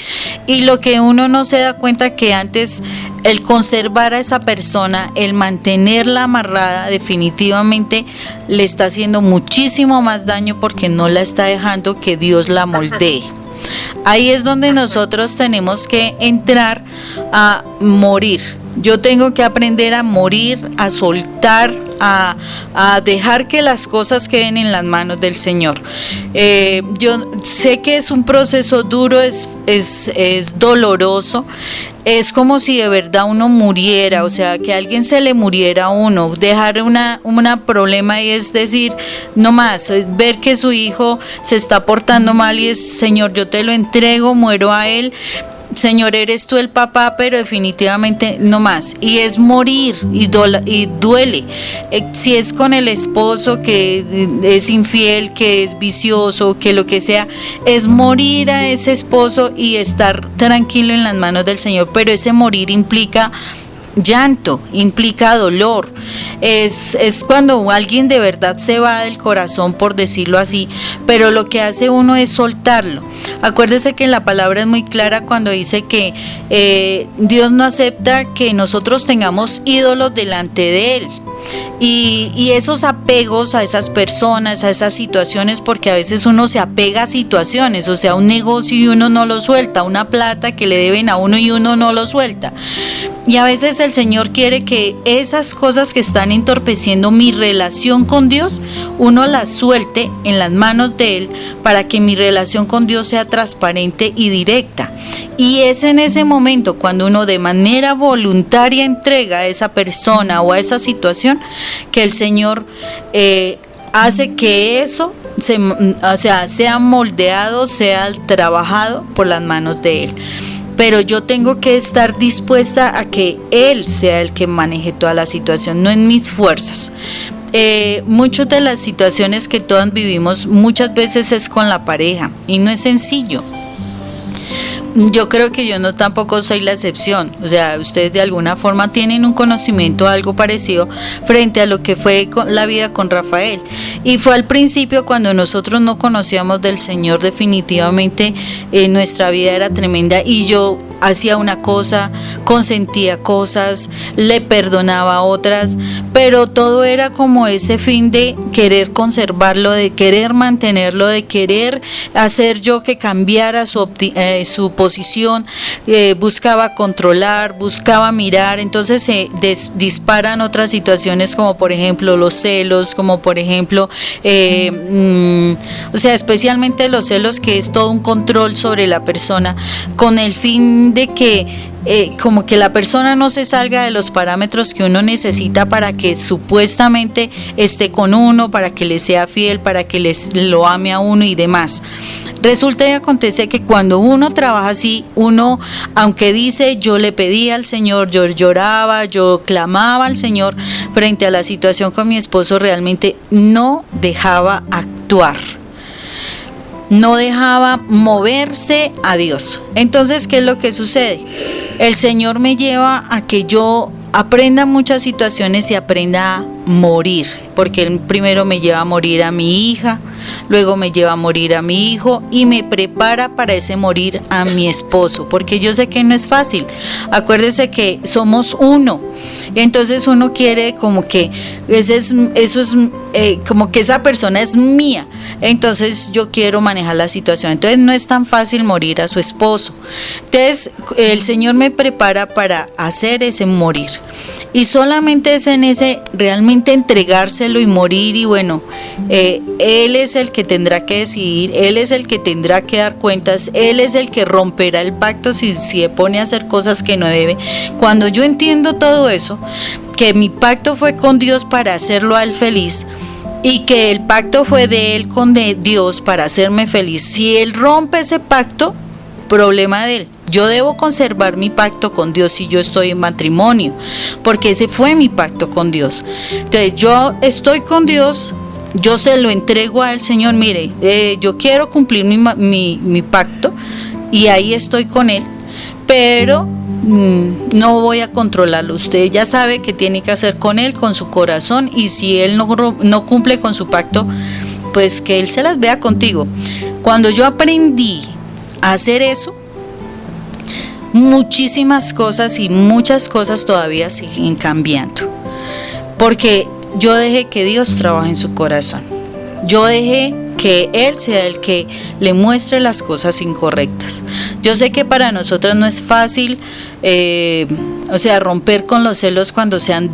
Y lo que uno no se da cuenta que antes el conservar a esa persona, el mantenerla amarrada, definitivamente le está haciendo muchísimo más daño porque no la está dejando que Dios la moldee. Ahí es donde nosotros tenemos que entrar a morir. Yo tengo que aprender a morir, a soltar, a dejar que las cosas queden en las manos del Señor. Yo sé que es un proceso duro, es doloroso. Es como si de verdad uno muriera, o sea, que a alguien se le muriera a uno, dejar una problema, y es decir, no más, ver que su hijo se está portando mal y es: Señor, yo te lo entrego, muero a él. Señor, eres tú el papá, pero definitivamente no más. Y es morir, y duele. Si es con el esposo que es infiel, que es vicioso, que lo que sea, es morir a ese esposo y estar tranquilo en las manos del Señor. Pero ese morir implica llanto, implica dolor. Es cuando alguien de verdad se va del corazón, por decirlo así, pero lo que hace uno es soltarlo. Acuérdese que la palabra es muy clara cuando dice que Dios no acepta que nosotros tengamos ídolos delante de Él. Y esos apegos a esas personas, a esas situaciones, porque a veces uno se apega a situaciones, o sea, un negocio y uno no lo suelta, una plata que le deben a uno y uno no lo suelta. Y a veces el Señor quiere que esas cosas que están entorpeciendo mi relación con Dios, uno las suelte en las manos de Él, para que mi relación con Dios sea transparente y directa. Y es en ese momento cuando uno de manera voluntaria entrega a esa persona o a esa situación, que el Señor hace que eso sea moldeado, sea trabajado por las manos de Él. Pero yo tengo que estar dispuesta a que Él sea el que maneje toda la situación, no en mis fuerzas. Muchas de las situaciones que todas vivimos muchas veces es con la pareja, y no es sencillo. Yo creo que yo tampoco soy la excepción. O sea, ustedes de alguna forma tienen un conocimiento algo parecido frente a lo que fue la vida con Rafael. Y fue al principio, cuando nosotros no conocíamos del Señor, definitivamente nuestra vida era tremenda, y yo hacía una cosa, consentía cosas, le perdonaba otras, pero todo era como ese fin de querer conservarlo, de querer mantenerlo, de querer hacer yo que cambiara su posición. Buscaba controlar, buscaba mirar. Entonces se disparan otras situaciones, como por ejemplo los celos, como por ejemplo o sea, especialmente los celos, que es todo un control sobre la persona, con el fin de que como que la persona no se salga de los parámetros que uno necesita para que supuestamente esté con uno, para que le sea fiel, para que lo ame a uno y demás. Resulta y acontece que cuando uno trabaja así, uno, aunque dice yo le pedí al Señor, yo lloraba, yo clamaba al Señor frente a la situación con mi esposo, realmente no dejaba actuar, no dejaba moverse a Dios. Entonces, ¿qué es lo que sucede? El Señor me lleva a que yo aprenda muchas situaciones y aprenda a morir, porque Él primero me lleva a morir a mi hija, luego me lleva a morir a mi hijo y me prepara para ese morir a mi esposo, porque yo sé que no es fácil. Acuérdese que somos uno, entonces uno quiere como que como que esa persona es mía, entonces yo quiero manejar la situación, entonces no es tan fácil morir a su esposo. Entonces el Señor me prepara para hacer ese morir, y solamente es en ese realmente entregárselo y morir. Y bueno, Él es el que tendrá que decidir, Él es el que tendrá que dar cuentas, Él es el que romperá el pacto si se pone a hacer cosas que no debe. Cuando yo entiendo todo eso, que mi pacto fue con Dios para hacerlo a Él feliz, y que el pacto fue de Él con Dios para hacerme feliz, si Él rompe ese pacto, problema de Él. Yo debo conservar mi pacto con Dios si yo estoy en matrimonio, porque ese fue mi pacto con Dios. Entonces yo estoy con Dios, yo se lo entrego al Señor. Mire, yo quiero cumplir mi pacto, y ahí estoy con Él, pero no voy a controlarlo. Usted ya sabe qué tiene que hacer con Él, con su corazón, y si Él no cumple con su pacto, pues que Él se las vea contigo. Cuando yo aprendí a hacer eso, muchísimas cosas y muchas cosas todavía siguen cambiando, porque yo dejé que Dios trabaje en su corazón, yo dejé que Él sea el que le muestre las cosas incorrectas. Yo sé que para nosotros no es fácil, romper con los celos cuando se han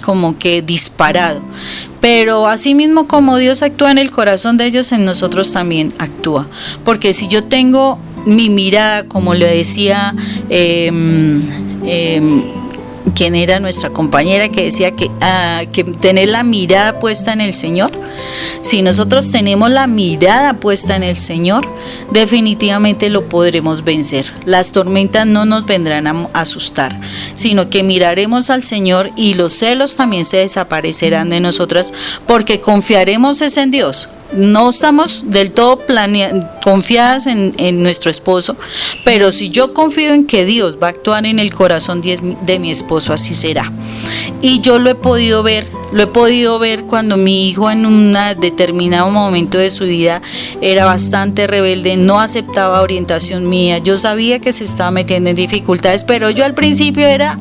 como que disparado, pero así mismo como Dios actúa en el corazón de ellos, en nosotros también actúa, porque si yo tengo mi mirada, como le decía quien era nuestra compañera, que decía que tener la mirada puesta en el Señor. Si nosotros tenemos la mirada puesta en el Señor, definitivamente lo podremos vencer. Las tormentas no nos vendrán a asustar, sino que miraremos al Señor, y los celos también se desaparecerán de nosotras, porque confiaremos en Dios. No estamos del todo confiadas en nuestro esposo, pero si yo confío en que Dios va a actuar en el corazón de mi esposo, así será. Y yo lo he podido ver cuando mi hijo en un determinado momento de su vida era bastante rebelde, no aceptaba orientación mía. Yo sabía que se estaba metiendo en dificultades, pero yo al principio era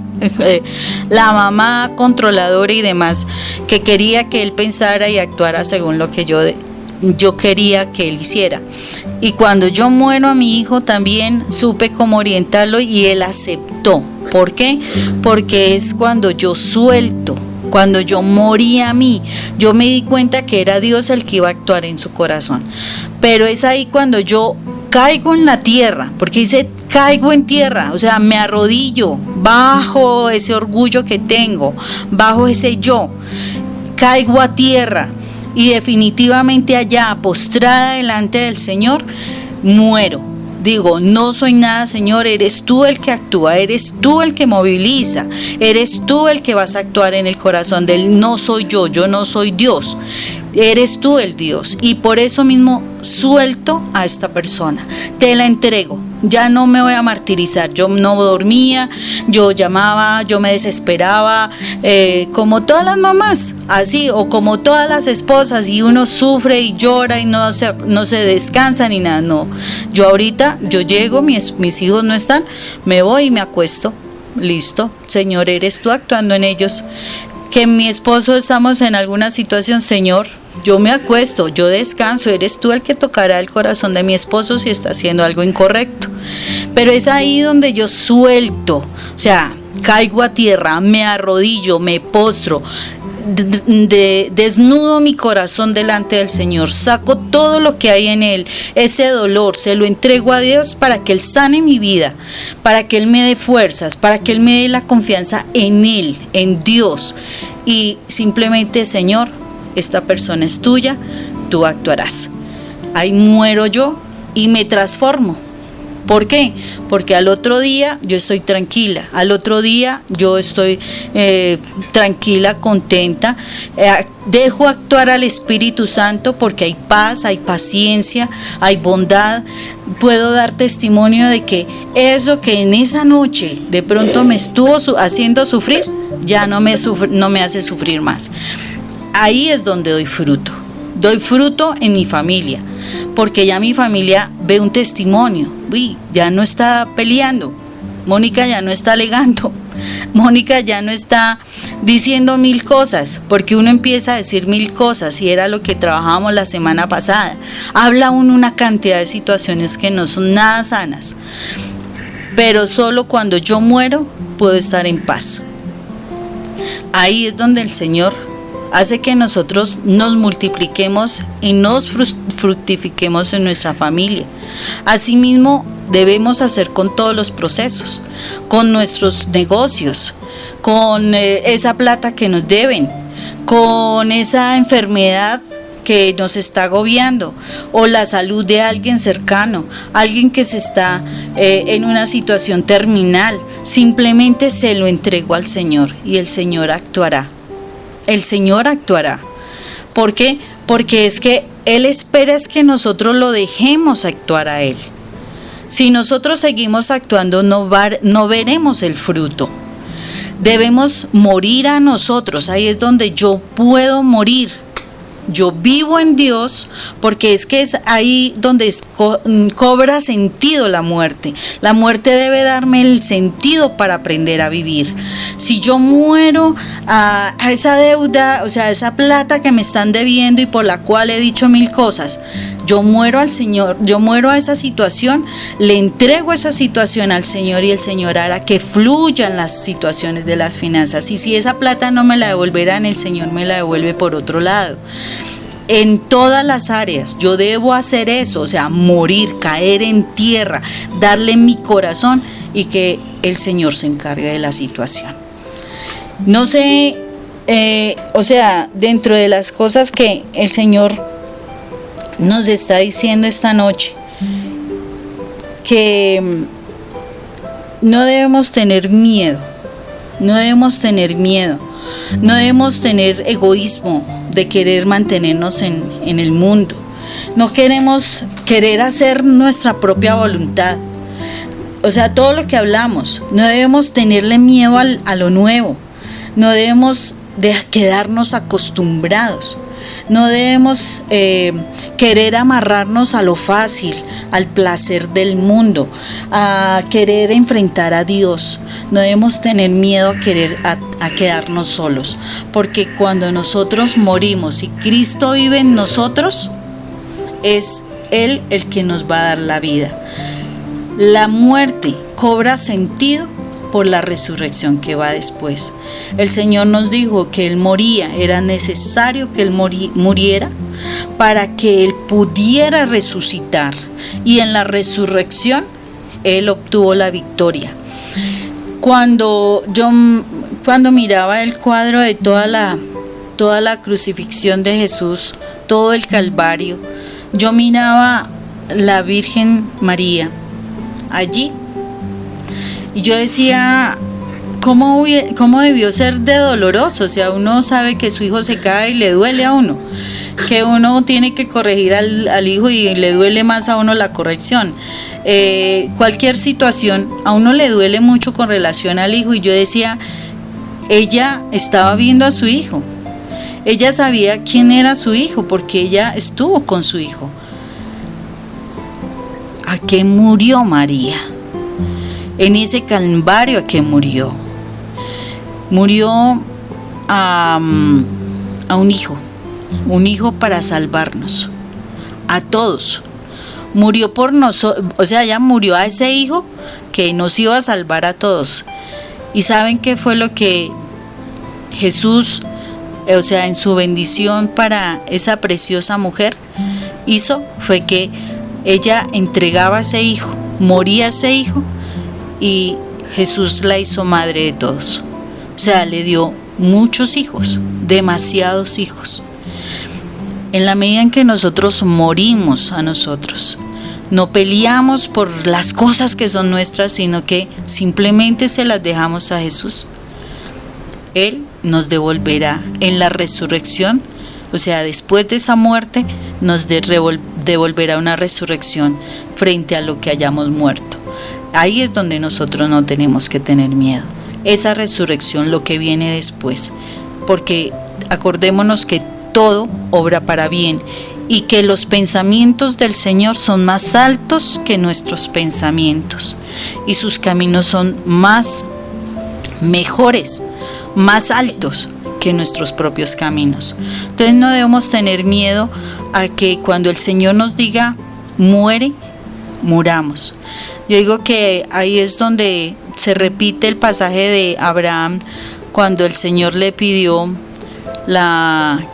la mamá controladora y demás, que quería que él pensara y actuara según lo que yo quería que él hiciera. Y cuando yo muero a mi hijo, también supe cómo orientarlo, y él aceptó. ¿Por qué? Porque es cuando yo suelto, cuando yo morí a mí, yo me di cuenta que era Dios el que iba a actuar en su corazón. Pero es ahí cuando yo caigo en la tierra, porque dice caigo en tierra, o sea, me arrodillo bajo ese orgullo que tengo, bajo ese yo, caigo a tierra. Y definitivamente allá, postrada delante del Señor, muero. Digo, no soy nada, Señor, eres tú el que actúa, eres tú el que moviliza, eres tú el que vas a actuar en el corazón de Él. No soy yo no soy Dios, eres tú el Dios. Y por eso mismo suelto a esta persona, te la entrego. Ya no me voy a martirizar. Yo no dormía, yo llamaba, yo me desesperaba, como todas las mamás, así, o como todas las esposas, y uno sufre y llora y no se descansa ni nada. No, yo ahorita, yo llego, mis hijos no están, me voy y me acuesto. Listo, Señor, eres tú actuando en ellos. Que mi esposo estamos en alguna situación, Señor, yo me acuesto, yo descanso, eres tú el que tocará el corazón de mi esposo si está haciendo algo incorrecto. Pero es ahí donde yo suelto, o sea, caigo a tierra, me arrodillo, me postro, desnudo mi corazón delante del Señor, saco todo lo que hay en él, ese dolor, se lo entrego a Dios para que Él sane mi vida, para que Él me dé fuerzas, para que Él me dé la confianza en Él, en Dios. Y simplemente, Señor, esta persona es tuya, tú actuarás. Ahí muero yo y me transformo. ¿Por qué? Porque al otro día yo estoy tranquila, al otro día yo estoy tranquila, contenta, dejo actuar al Espíritu Santo porque hay paz, hay paciencia, hay bondad. Puedo dar testimonio de que eso que en esa noche de pronto me estuvo haciendo sufrir, ya no me hace sufrir más. Ahí es donde doy fruto. Doy fruto en mi familia, porque ya mi familia ve un testimonio. Uy, ya no está peleando, Mónica ya no está alegando, Mónica ya no está diciendo 1000 cosas, porque uno empieza a decir 1000 cosas y era lo que trabajábamos la semana pasada. Habla uno una cantidad de situaciones que no son nada sanas, pero solo cuando yo muero puedo estar en paz. Ahí es donde el Señor hace que nosotros nos multipliquemos y nos fructifiquemos en nuestra familia. Asimismo, debemos hacer con todos los procesos, con nuestros negocios, con esa plata que nos deben, con esa enfermedad que nos está agobiando, o la salud de alguien cercano, alguien que se está en una situación terminal. Simplemente se lo entrego al Señor y el Señor actuará. El Señor actuará. ¿Por qué? Porque es que Él espera es que nosotros lo dejemos actuar a Él. Si nosotros seguimos actuando, no veremos el fruto. Debemos morir a nosotros. Ahí es donde yo puedo morir. Yo vivo en Dios, porque es que es ahí donde cobra sentido la muerte. La muerte debe darme el sentido para aprender a vivir. Si yo muero a esa deuda, o sea, a esa plata que me están debiendo y por la cual he dicho 1000 cosas, yo muero al Señor, yo muero a esa situación, le entrego esa situación al Señor y el Señor hará que fluyan las situaciones de las finanzas. Y si esa plata no me la devolverán, el Señor me la devuelve por otro lado. En todas las áreas yo debo hacer eso, o sea, morir, caer en tierra, darle mi corazón y que el Señor se encargue de la situación. No sé, o sea, dentro de las cosas que el Señor nos está diciendo esta noche, que no debemos tener miedo, no debemos tener egoísmo de querer mantenernos en el mundo. No queremos querer hacer nuestra propia voluntad. O sea, todo lo que hablamos, no debemos tenerle miedo a lo nuevo, no debemos quedarnos acostumbrados. No debemos querer amarrarnos a lo fácil, al placer del mundo, a querer enfrentar a Dios. No debemos tener miedo a quedarnos solos, porque cuando nosotros morimos y Cristo vive en nosotros, es Él el que nos va a dar la vida. La muerte cobra sentido por la resurrección que va después. El Señor nos dijo que Él moría, era necesario que Él muriera para que Él pudiera resucitar, y en la resurrección Él obtuvo la victoria. Cuando miraba el cuadro de toda la crucifixión de Jesús, todo el Calvario, yo miraba la Virgen María allí. Y yo decía, ¿cómo debió ser de doloroso? O sea, uno sabe que su hijo se cae y le duele a uno, que uno tiene que corregir al hijo y le duele más a uno la corrección. Cualquier situación, a uno le duele mucho con relación al hijo. Y yo decía, ella estaba viendo a su hijo. Ella sabía quién era su hijo porque ella estuvo con su hijo. ¿A qué murió María? En ese Calvario, ¿a qué murió? Murió a un hijo para salvarnos, a todos. Murió por nosotros, o sea, ella murió a ese hijo que nos iba a salvar a todos. ¿Y saben qué fue lo que Jesús, o sea, en su bendición para esa preciosa mujer, hizo? Fue que ella entregaba a ese hijo, moría a ese hijo, y Jesús la hizo madre de todos. O sea, le dio muchos hijos, demasiados hijos. En la medida en que nosotros morimos a nosotros, no peleamos por las cosas que son nuestras, sino que simplemente se las dejamos a Jesús, Él nos devolverá en la resurrección O sea, después de esa muerte nos devolverá una resurrección frente a lo que hayamos muerto. Ahí es donde nosotros no tenemos que tener miedo. Esa resurrección, lo que viene después. Porque acordémonos que todo obra para bien y que los pensamientos del Señor son más altos que nuestros pensamientos y sus caminos son mejores, más altos que nuestros propios caminos. Entonces no debemos tener miedo a que cuando el Señor nos diga muere, muramos. Yo digo que ahí es donde se repite el pasaje de Abraham cuando el Señor le pidió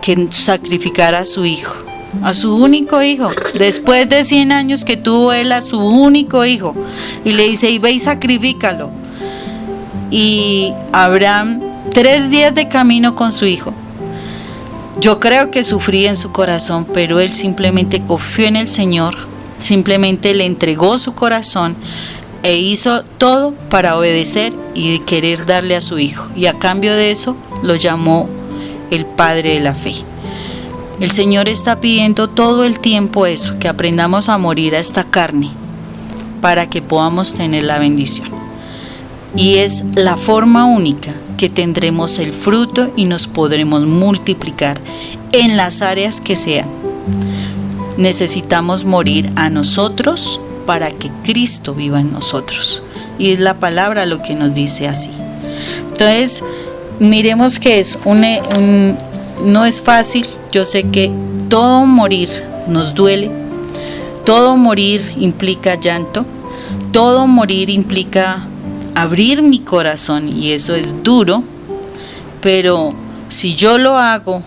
que sacrificara a su hijo, a su único hijo, después de 100 años que tuvo él a su único hijo, y le dice, y ve y sacrifícalo. Y Abraham, 3 días de camino con su hijo, yo creo que sufría en su corazón, pero él simplemente confió en el Señor, simplemente le entregó su corazón e hizo todo para obedecer y querer darle a su hijo, y a cambio de eso lo llamó el Padre de la Fe. El Señor está pidiendo todo el tiempo eso, que aprendamos a morir a esta carne para que podamos tener la bendición. Y es la forma única que tendremos el fruto y nos podremos multiplicar en las áreas que sean. Necesitamos morir a nosotros para que Cristo viva en nosotros. Y es la palabra lo que nos dice así. Entonces, miremos que no es fácil. Yo sé que todo morir nos duele, todo morir implica llanto, todo morir implica abrir mi corazón y eso es duro, pero si yo lo hago,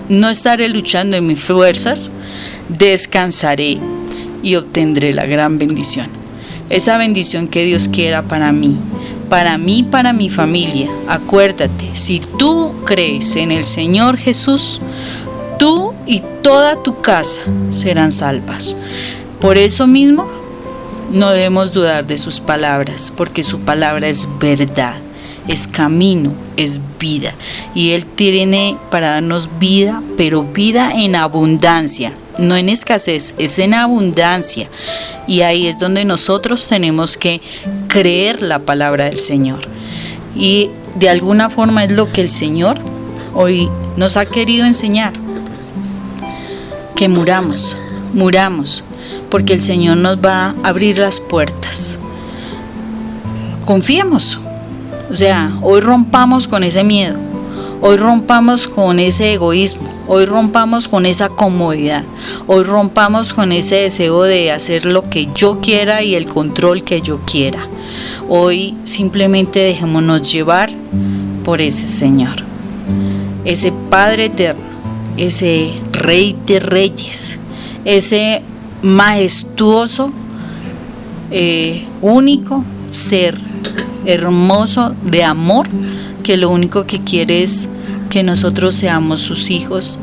no estaré luchando en mis fuerzas, descansaré y obtendré la gran bendición. Esa bendición que Dios quiera para mí, para mi familia. Acuérdate, si tú crees en el Señor Jesús, tú y toda tu casa serán salvas. Por eso mismo, no debemos dudar de sus palabras, porque su palabra es verdad, es camino, es vida. Y Él tiene para darnos vida, pero vida en abundancia, no en escasez, es en abundancia. Y ahí es donde nosotros tenemos que creer la palabra del Señor. Y de alguna forma es lo que el Señor hoy nos ha querido enseñar. Que muramos, porque el Señor nos va a abrir las puertas. Confiemos. O sea, hoy rompamos con ese miedo, hoy rompamos con ese egoísmo, hoy rompamos con esa comodidad, hoy rompamos con ese deseo de hacer lo que yo quiera y el control que yo quiera. Hoy simplemente dejémonos llevar por ese Señor, ese Padre eterno, ese Rey de Reyes, ese majestuoso, único ser hermoso de amor, que lo único que quiere es que nosotros seamos sus hijos,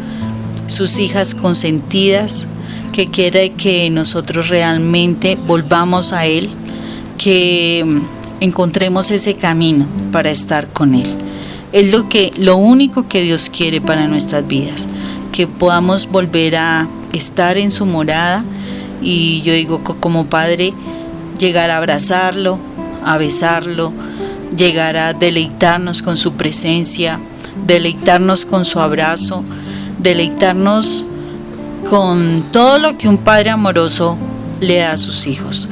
sus hijas consentidas, que quiere que nosotros realmente volvamos a Él, que encontremos ese camino para estar con Él. Es lo único que Dios quiere para nuestras vidas, que podamos volver a estar en su morada y yo digo como padre, llegar a abrazarlo, a besarlo, llegar a deleitarnos con su presencia, deleitarnos con su abrazo, deleitarnos con todo lo que un padre amoroso le da a sus hijos.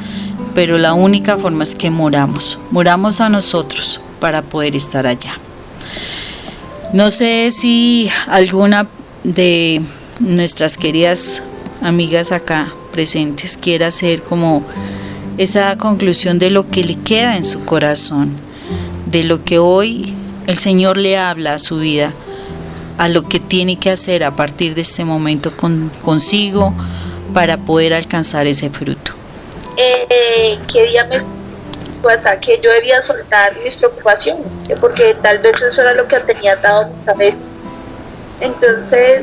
Pero la única forma es que moramos a nosotros para poder estar allá. No sé si alguna de nuestras queridas amigas acá presentes quiera hacer como esa conclusión de lo que le queda en su corazón, de lo que hoy el Señor le habla a su vida, a lo que tiene que hacer a partir de este momento consigo para poder alcanzar ese fruto. ¿Qué día que yo debía soltar mis preocupaciones? Porque tal vez eso era lo que tenía atado a mi cabeza. Entonces,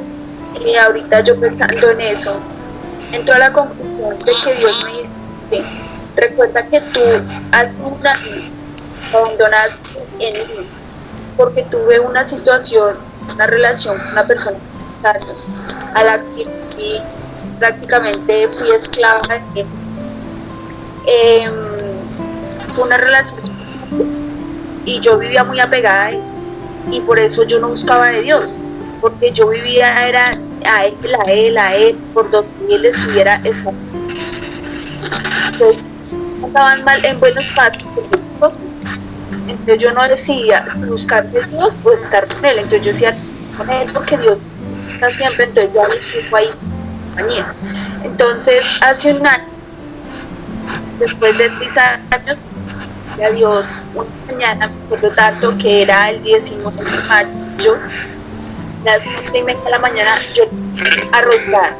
ahorita yo pensando en eso, entro a la conclusión de que Dios me dice: recuerda que tú alguna vez abandonaste en mí, porque tuve una situación, una relación con una persona años, a la que prácticamente fui esclava de él. Fue una relación y yo vivía muy apegada a él, y por eso yo no buscaba de Dios, porque yo vivía era a él, por donde él estuviera. Entonces, estaban mal en buenos pasos. Entonces yo no decidía si buscar de Dios o estar con él. Entonces yo decía con él porque Dios está siempre. Entonces yo fijo ahí compañía. Entonces hace un año, después de 6 años, a Dios, una mañana me acuerdo tanto que era el 19 de mayo, a las 11:30 de la mañana, yo arrodillada.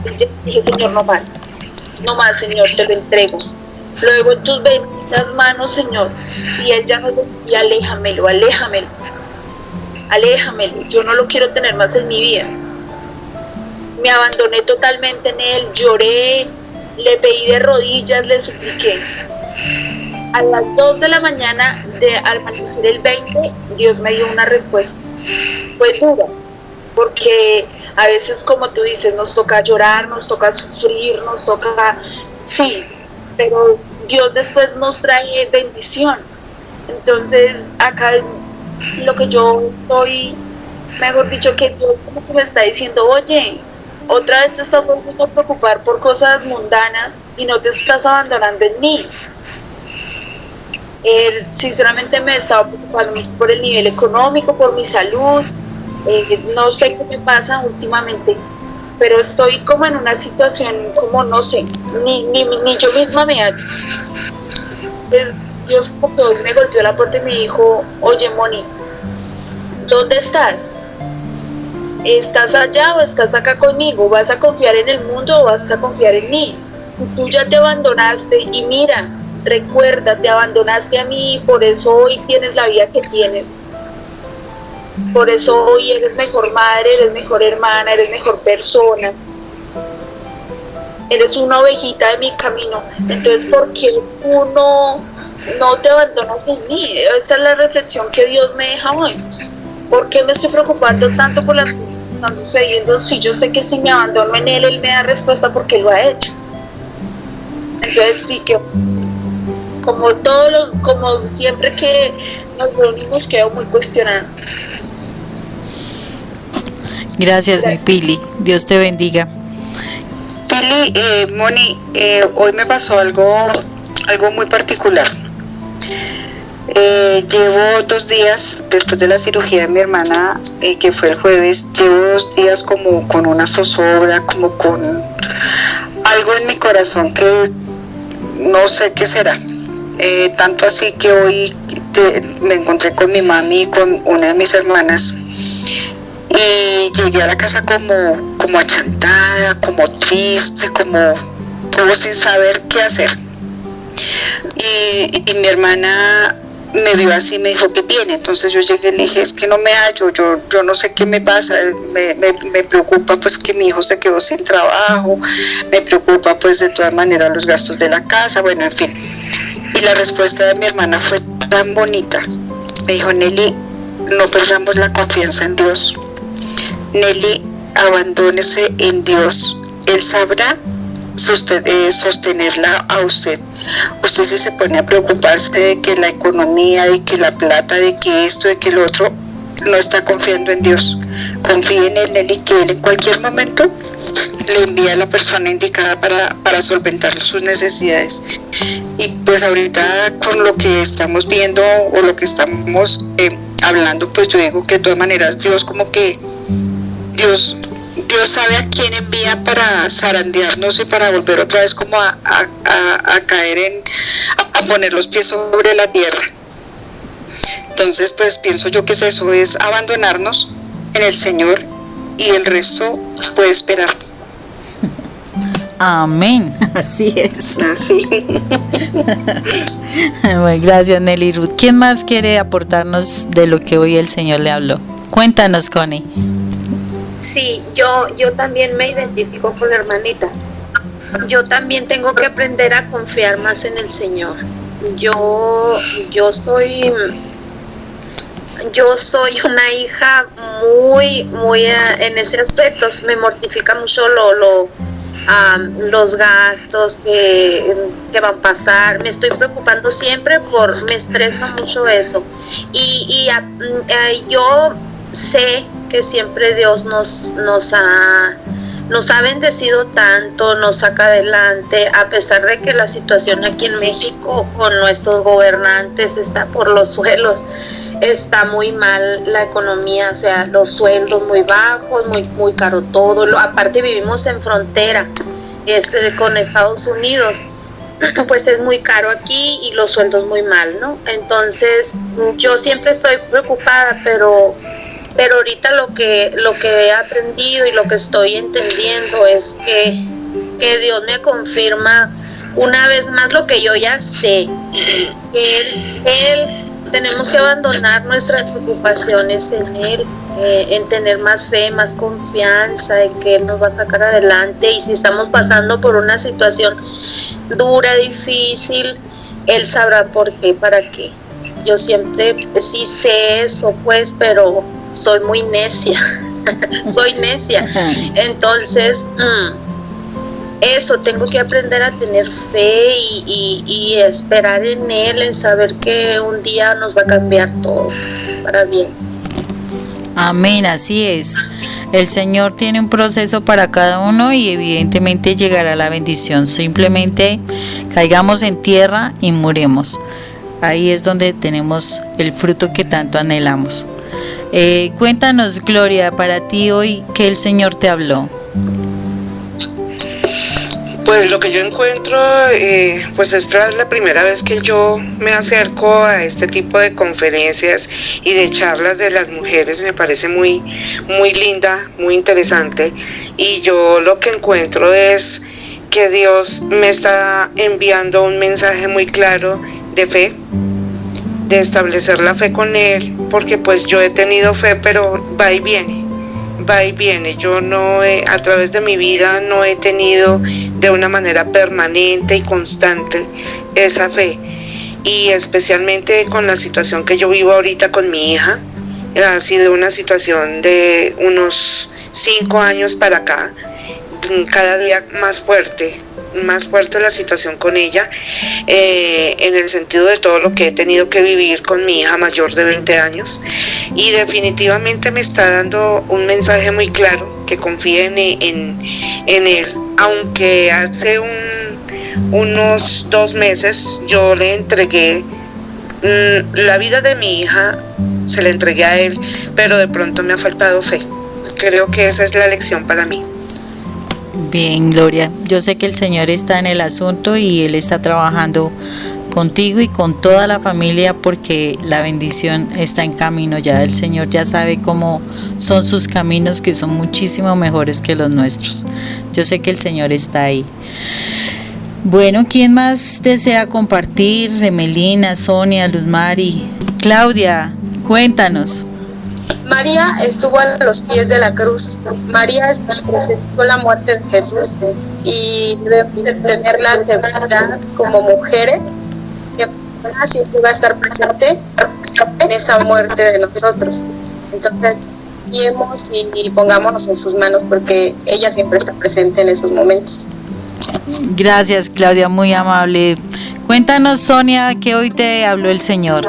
Y yo dije, Señor, no más, Señor, te lo entrego. Luego en tus benditas manos, Señor. Y él ya nos decía, aléjamelo, yo no lo quiero tener más en mi vida. Me abandoné totalmente en él, lloré, le pedí de rodillas, le supliqué. A las 2 de la mañana de al amanecer el 20, Dios me dio una respuesta. Fue dura, porque a veces, como tú dices, nos toca llorar, nos toca sufrir, nos toca... Sí, pero Dios después nos trae bendición. Entonces, acá lo que yo estoy, mejor dicho, que Dios como que me está diciendo, oye, otra vez te estás volviendo a preocupar por cosas mundanas y no te estás abandonando en mí. Sinceramente me estaba preocupando por el nivel económico, por mi salud. No sé qué me pasa últimamente, pero estoy como en una situación como no sé, ni yo misma me hallo. Dios como que hoy me golpeó la puerta y me dijo, oye Moni, ¿dónde estás? ¿Estás allá o estás acá conmigo? ¿Vas a confiar en el mundo o vas a confiar en mí? Y tú ya te abandonaste y mira, recuerda, te abandonaste a mí, por eso hoy tienes la vida que tienes. Por eso hoy eres mejor madre, eres mejor hermana, eres mejor persona. Eres una ovejita de mi camino. Entonces, ¿por qué tú no te abandonas en mí? Esa es la reflexión que Dios me deja hoy. ¿Por qué me estoy preocupando tanto por las cosas que están sucediendo? Si yo sé que si me abandono en Él, Él me da respuesta porque lo ha hecho. Entonces sí que como siempre que nos reunimos quedo muy cuestionada. Gracias, mi Pili. Dios te bendiga. Pili, Moni, hoy me pasó algo muy particular. Llevo 2 días después de la cirugía de mi hermana, que fue el jueves. Llevo 2 días como con una zozobra, como con algo en mi corazón que no sé qué será. Tanto así que hoy me encontré con mi mami y con una de mis hermanas. Y llegué a la casa como achantada, como triste, como sin saber qué hacer. Y mi hermana me vio así, me dijo, ¿qué tiene? Entonces yo llegué y le dije, es que no me hallo, yo no sé qué me pasa, me preocupa pues que mi hijo se quedó sin trabajo, me preocupa pues de todas maneras los gastos de la casa, bueno, en fin. Y la respuesta de mi hermana fue tan bonita. Me dijo, Nelly, no perdamos la confianza en Dios. Nelly, abandónese en Dios. Él sabrá sostenerla a usted. Usted si se pone a preocuparse de que la economía, de que la plata, de que esto, de que lo otro, no está confiando en Dios. Confíe en Él, Nelly, que Él en cualquier momento le envía a la persona indicada para solventar sus necesidades. Y pues ahorita con lo que estamos viendo o lo que estamos hablando, pues yo digo que de todas maneras Dios como que Dios sabe a quién envía para zarandearnos y para volver otra vez como a caer a poner los pies sobre la tierra. Entonces pues pienso yo que eso es abandonarnos en el Señor y el resto puede esperar. Amén, así es. Así. Bueno, gracias, Nelly Ruth. ¿Quién más quiere aportarnos de lo que hoy el Señor le habló? Cuéntanos, Connie. Sí, yo también me identifico con la hermanita. Yo también tengo que aprender a confiar más en el Señor. Yo soy yo soy una hija muy en ese aspecto. Me mortifica mucho los gastos que van a pasar. Me estoy preocupando siempre me estresa mucho eso. Y yo sé que siempre Dios nos ha bendecido tanto, nos saca adelante, a pesar de que la situación aquí en México con nuestros gobernantes está por los suelos. Está muy mal la economía, o sea, los sueldos muy bajos, muy caro todo. Aparte vivimos en frontera con Estados Unidos, pues es muy caro aquí y los sueldos muy mal, ¿no? Entonces yo siempre estoy preocupada, pero ahorita lo que he aprendido y lo que estoy entendiendo es que Dios me confirma una vez más lo que yo ya sé. Él tenemos que abandonar nuestras preocupaciones en Él, en tener más fe, más confianza en que Él nos va a sacar adelante. Y si estamos pasando por una situación dura, difícil, Él sabrá por qué, para qué. Yo siempre sí sé eso, pues, pero soy muy necia. Soy necia. Entonces, eso, tengo que aprender a tener fe y esperar en Él, en saber que un día nos va a cambiar todo para bien. Amén, así es. El Señor tiene un proceso para cada uno y evidentemente llegará la bendición. Simplemente caigamos en tierra y muremos. Ahí es donde tenemos el fruto que tanto anhelamos. Cuéntanos, Gloria, para ti hoy, ¿qué el Señor te habló? Pues lo que yo encuentro, pues esta es la primera vez que yo me acerco a este tipo de conferencias y de charlas de las mujeres. Me parece muy linda, muy interesante, y yo lo que encuentro es que Dios me está enviando un mensaje muy claro de fe, de establecer la fe con Él, porque pues yo he tenido fe, pero va y viene. Yo a través de mi vida no he tenido de una manera permanente y constante esa fe, y especialmente con la situación que yo vivo ahorita con mi hija. Ha sido una situación de unos 5 años para acá, cada día más fuerte la situación con ella, en el sentido de todo lo que he tenido que vivir con mi hija mayor de 20 años, y definitivamente me está dando un mensaje muy claro, que confíe en Él, aunque hace unos 2 meses yo le entregué la vida de mi hija, se la entregué a Él, pero de pronto me ha faltado fe. Creo que esa es la lección para mí. Bien, Gloria, yo sé que el Señor está en el asunto y Él está trabajando contigo y con toda la familia, porque la bendición está en camino ya. El Señor ya sabe cómo son sus caminos, que son muchísimo mejores que los nuestros. Yo sé que el Señor está ahí. Bueno, ¿quién más desea compartir? Remelina, Sonia, Luzmari, Claudia, cuéntanos. María estuvo a los pies de la cruz. María presentó la muerte de Jesús, y debe tener la seguridad como mujeres que siempre va a estar presente en esa muerte de nosotros. Entonces, guiemos y pongámonos en sus manos, porque ella siempre está presente en esos momentos. Gracias, Claudia, muy amable. Cuéntanos, Sonia, que hoy te habló el Señor.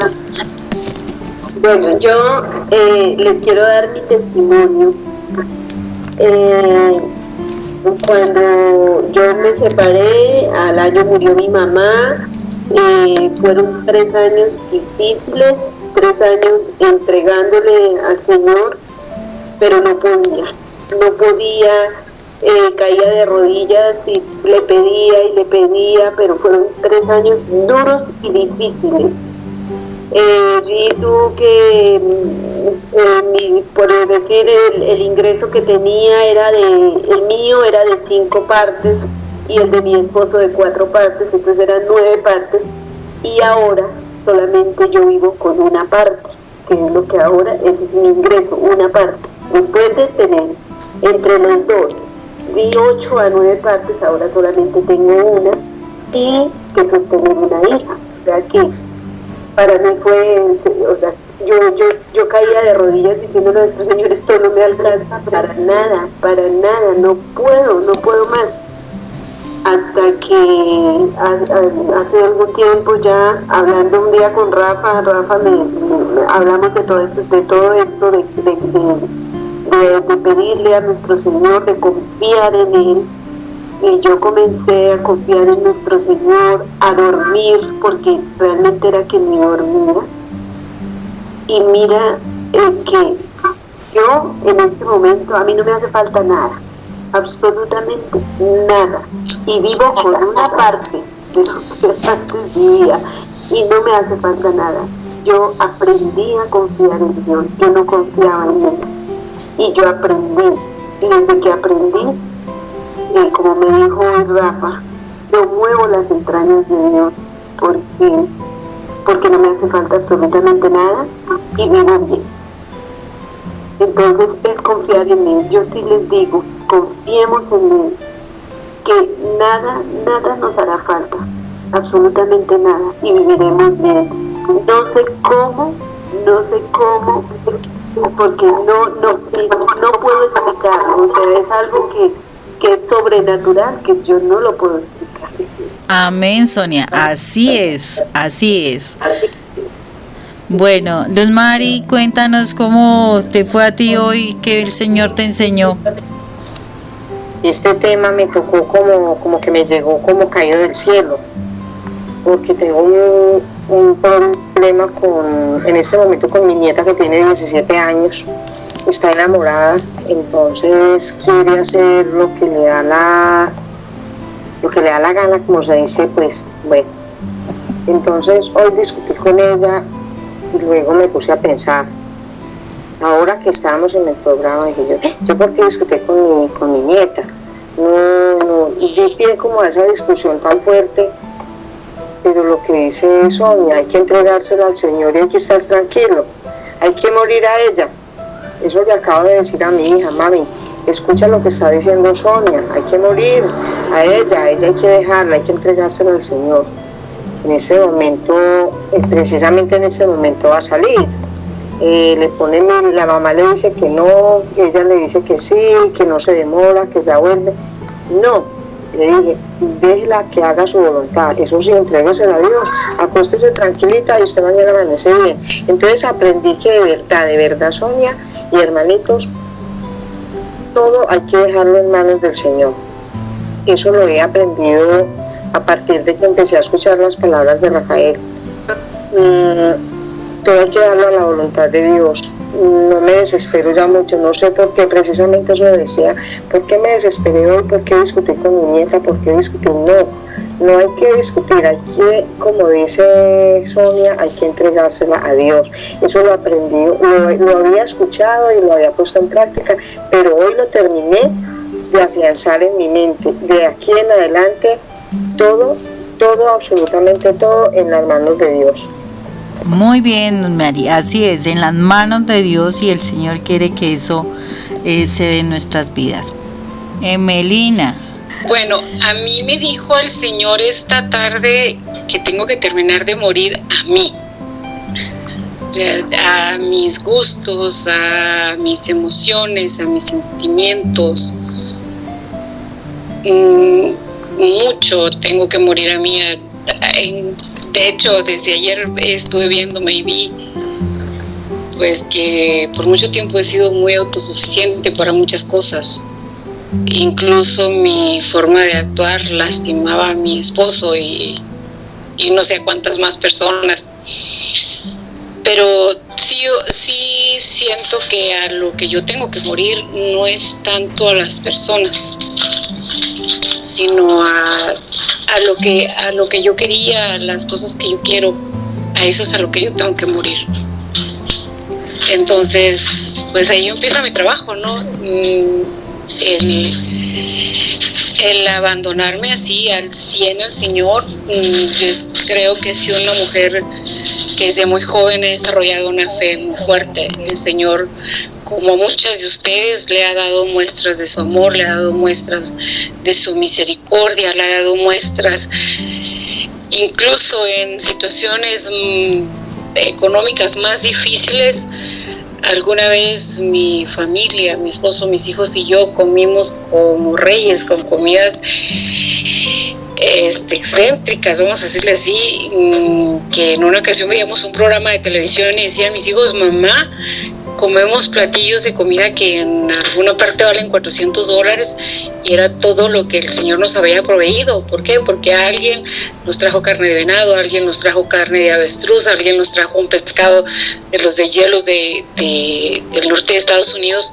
Bueno, yo les quiero dar mi testimonio. Cuando yo me separé, al año murió mi mamá. Fueron 3 años difíciles, 3 años entregándole al Señor, pero no podía, caía de rodillas y le pedía, pero fueron 3 años duros y difíciles. Vi tú que por decir el ingreso que tenía el mío era de 5 partes y el de mi esposo de 4 partes, entonces eran 9 partes, y ahora solamente yo vivo con una parte, que es lo que ahora es mi ingreso, una parte. Después de tener entre los dos di 8 a 9 partes, ahora solamente tengo una, y que sostener una hija. O sea que para mí fue, yo caía de rodillas diciéndole a nuestro Señor, esto no me alcanza para nada, no puedo más. Hasta que hace algún tiempo ya, hablando un día con Rafa hablamos de todo esto, de pedirle a nuestro Señor, de confiar en Él. Y yo comencé a confiar en nuestro Señor, a dormir, porque realmente era que ni dormía. Y mira que yo en este momento, a mí no me hace falta nada, absolutamente nada. Y vivo con una parte de lo que antes vivía y no me hace falta nada. Yo aprendí a confiar en Dios, yo no confiaba en Él. Y yo aprendí, y desde que aprendí, como me dijo Rafa, yo muevo las entrañas de Dios porque no me hace falta absolutamente nada y vivo bien. Entonces es confiar en Él. Yo sí les digo, confiemos en Él, que nada nos hará falta, absolutamente nada, y viviremos bien. No sé cómo, porque no puedo explicarlo, o sea, es algo que es sobrenatural, que yo no lo puedo explicar. Amén, Sonia, así es. Bueno, Luz Mari, cuéntanos cómo te fue a ti hoy, que el Señor te enseñó. Este tema me tocó como que me llegó como caído del cielo, porque tengo un problema en este momento con mi nieta que tiene 17 años, está enamorada, entonces quiere hacer lo que le da la gana, como se dice, pues bueno. Entonces hoy discutí con ella y luego me puse a pensar, ahora que estábamos en el programa, dije yo por qué discutí con mi nieta, no di pie como a esa discusión tan fuerte, pero lo que dice Sonia, hay que entregársela al Señor y hay que estar tranquilo, hay que morir a ella. Eso le acabo de decir a mi hija, mami, escucha lo que está diciendo Sonia, hay que morir a ella hay que dejarla, hay que entregársela al Señor. En ese momento, precisamente en ese momento va a salir. La mamá le dice que no, ella le dice que sí, que no se demora, que ya vuelve. No, le dije, déjela que haga su voluntad, eso sí, entréguesela a Dios, acuéstese tranquilita y usted mañana amanece bien. Entonces aprendí que de verdad, Sonia y hermanitos, todo hay que dejarlo en manos del Señor. Eso lo he aprendido a partir de que empecé a escuchar las palabras de Rafael. Todo hay que darlo a la voluntad de Dios. No me desespero ya mucho, no sé por qué, precisamente eso decía, ¿por qué me desesperé hoy? ¿Por qué discutí con mi nieta? ¿Por qué discutí? No hay que discutir, hay que, como dice Sonia, hay que entregársela a Dios. Eso lo aprendí, lo había escuchado y lo había puesto en práctica, pero hoy lo terminé de afianzar en mi mente. De aquí en adelante, todo, absolutamente todo en las manos de Dios. Muy bien, María, así es, en las manos de Dios, y el Señor quiere que eso se dé en nuestras vidas. Melina. Bueno, a mí me dijo el Señor esta tarde que tengo que terminar de morir a mí, a mis gustos, a mis emociones, a mis sentimientos. Mucho tengo que morir a mí. De hecho, desde ayer estuve viéndome y vi pues que por mucho tiempo he sido muy autosuficiente para muchas cosas. Incluso mi forma de actuar lastimaba a mi esposo y no sé a cuántas más personas. Pero sí siento que a lo que yo tengo que morir no es tanto a las personas, sino a lo que yo quería, a las cosas que yo quiero, a eso es a lo que yo tengo que morir. Entonces, pues ahí empieza mi trabajo, ¿no? El abandonarme así al 100 al Señor. Yo creo que si una mujer que desde muy joven ha desarrollado una fe muy fuerte, el Señor, como muchas de ustedes, le ha dado muestras de su amor, le ha dado muestras de su misericordia, le ha dado muestras incluso en situaciones económicas más difíciles, alguna vez mi familia, mi esposo, mis hijos y yo comimos como reyes, con comidas excéntricas, vamos a decirle así, que en una ocasión veíamos un programa de televisión y decían mis hijos: mamá, comemos platillos de comida que en alguna parte valen $400, y era todo lo que el Señor nos había proveído. ¿Por qué? Porque alguien nos trajo carne de venado, alguien nos trajo carne de avestruz, alguien nos trajo un pescado de los deshielos del norte de Estados Unidos.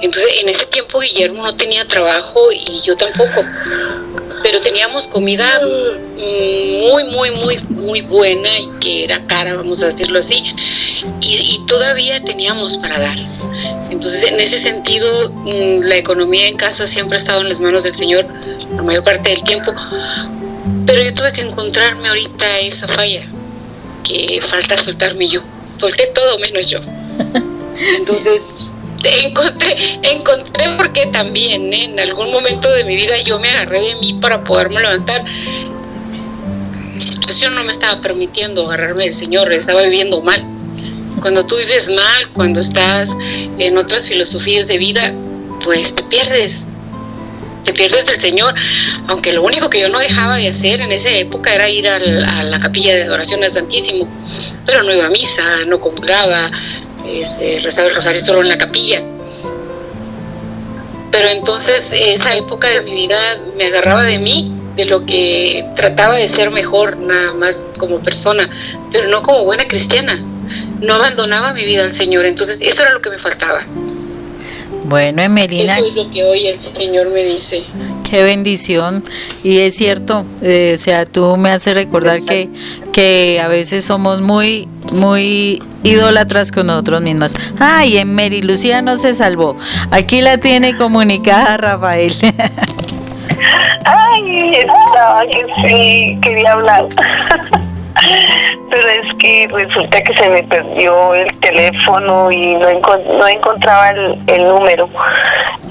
Entonces, en ese tiempo Guillermo no tenía trabajo y yo tampoco, pero teníamos comida muy buena y que era cara, vamos a decirlo así, y todavía teníamos para dar. Entonces, en ese sentido, la economía en casa siempre ha estado en las manos del Señor la mayor parte del tiempo, pero yo tuve que encontrarme ahorita esa falla, que falta soltarme yo. Solté todo menos yo. Entonces, encontré porque también en algún momento de mi vida yo me agarré de mí para poderme levantar. Mi situación no me estaba permitiendo agarrarme del Señor, estaba viviendo mal. Cuando tú vives mal, cuando estás en otras filosofías de vida, pues te pierdes del Señor. Aunque lo único que yo no dejaba de hacer en esa época era ir a la capilla de adoración al Santísimo, pero no iba a misa, no comulgaba, rezaba el rosario solo en la capilla. Pero entonces esa época de mi vida me agarraba de mí, de lo que trataba de ser mejor nada más como persona, pero no como buena cristiana. No abandonaba mi vida al Señor, entonces eso era lo que me faltaba. Bueno, Emelina, eso es lo que hoy el Señor me dice. Qué bendición. Y es cierto, o sea, tú me haces recordar que a veces somos muy idólatras con nosotros mismos. Ay, en Mary Lucía no se salvó. Aquí la tiene comunicada Rafael. Ay, estaba que sí, quería hablar. Pero es que resulta que se me perdió el teléfono y no encontraba el número.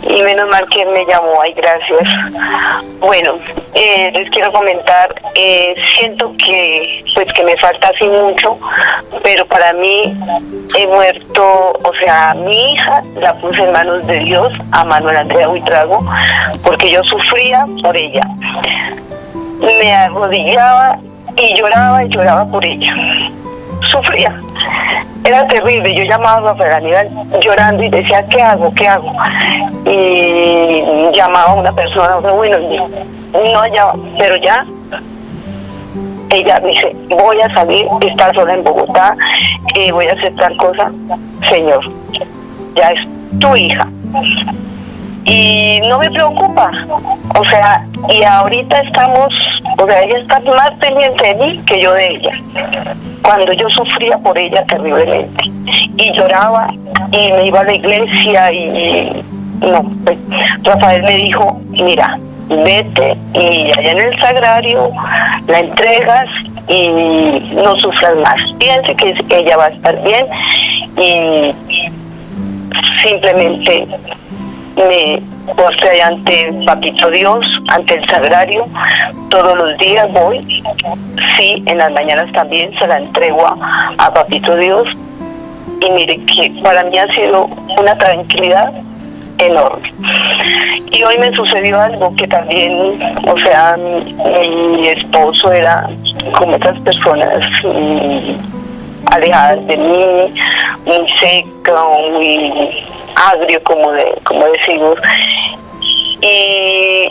Y menos mal que él me llamó, ay, gracias. Bueno, les quiero comentar, siento que me falta así mucho, pero para mí he muerto, o sea, mi hija la puse en manos de Dios, a Manuel Andrea Buitrago, porque yo sufría por ella. Me arrodillaba y lloraba por ella. Sufría. Era terrible. Yo llamaba a Rafael Aníbal llorando y decía, ¿qué hago? Y llamaba a una persona, bueno, no hallaba, pero ya ella dice, voy a salir, está sola en Bogotá, voy a hacer tal cosa. Señor, ya es tu hija. Y no me preocupa, o sea, y ahorita estamos, o sea, ella está más pendiente de mí que yo de ella. Cuando yo sufría por ella terriblemente y lloraba y me iba a la iglesia y no, pues, Rafael me dijo, mira, vete y allá en el sagrario la entregas y no sufras más, piense que ella va a estar bien y simplemente me postré ante Papito Dios, ante el sagrario, todos los días voy, sí, en las mañanas también se la entrego a Papito Dios, y mire que para mí ha sido una tranquilidad enorme. Y hoy me sucedió algo que también, o sea, mi esposo era como otras personas alejadas de mí, muy seca, muy agrio, como decimos, y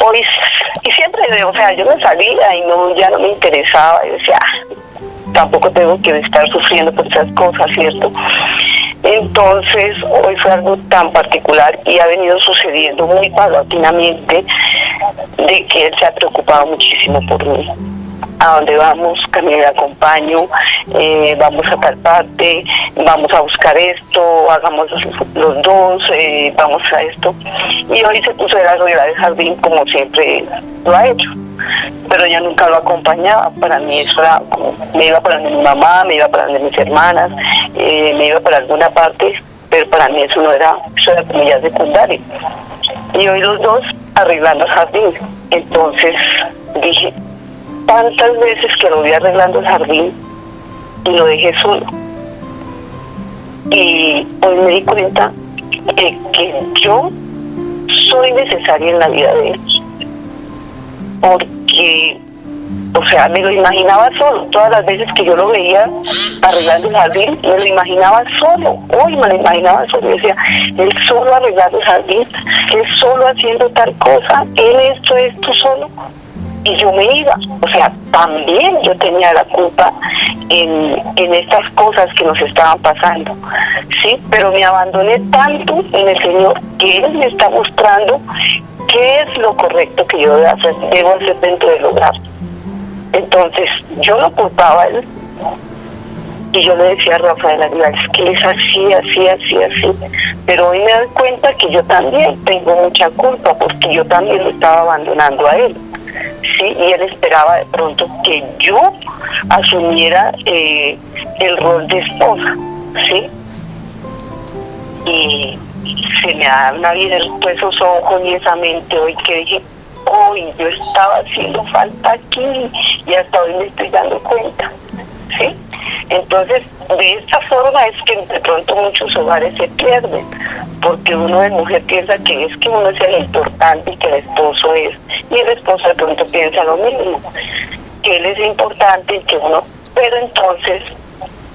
hoy, y siempre, o sea, yo me salía y ya no me interesaba, y decía, tampoco tengo que estar sufriendo por esas cosas, ¿cierto? Entonces, hoy fue algo tan particular y ha venido sucediendo muy paulatinamente, de que él se ha preocupado muchísimo por mí. A donde vamos, también le acompaño, vamos a tal parte, vamos a buscar esto, hagamos los dos, vamos a esto. Y hoy se puso el arreglo del jardín como siempre lo ha hecho, pero yo nunca lo acompañaba. Para mí eso era, me iba para mi mamá, me iba para mis hermanas, me iba para alguna parte, pero para mí eso era como ya secundario. Y hoy los dos arreglando el jardín. Entonces dije, tantas veces que lo vi arreglando el jardín y lo dejé solo. Y hoy me di cuenta que yo soy necesaria en la vida de él, porque, o sea, me lo imaginaba solo. Todas las veces que yo lo veía arreglando el jardín, me lo imaginaba solo. Hoy me lo imaginaba solo. Yo decía, él solo arreglando el jardín, él solo haciendo tal cosa, él esto solo. Y yo me iba. O sea, también yo tenía la culpa en estas cosas que nos estaban pasando, ¿sí? Pero me abandoné tanto en el Señor que Él me está mostrando qué es lo correcto que yo debo hacer dentro del hogar. Entonces, yo lo culpaba a Él. Y yo le decía a Rafael Aguilar, es que es así. Pero hoy me doy cuenta que yo también tengo mucha culpa, porque yo también lo estaba abandonando a Él. Sí, y él esperaba de pronto que yo asumiera el rol de esposa, ¿sí? Y se me han abierto esos ojos y esa mente hoy que dije, hoy yo estaba haciendo falta aquí y hasta hoy me estoy dando cuenta, ¿sí? Entonces, de esta forma es que de pronto muchos hogares se pierden, porque uno de mujer piensa que es que uno es el importante y que el esposo es, y el esposo de pronto piensa lo mismo, que él es importante y que uno, pero entonces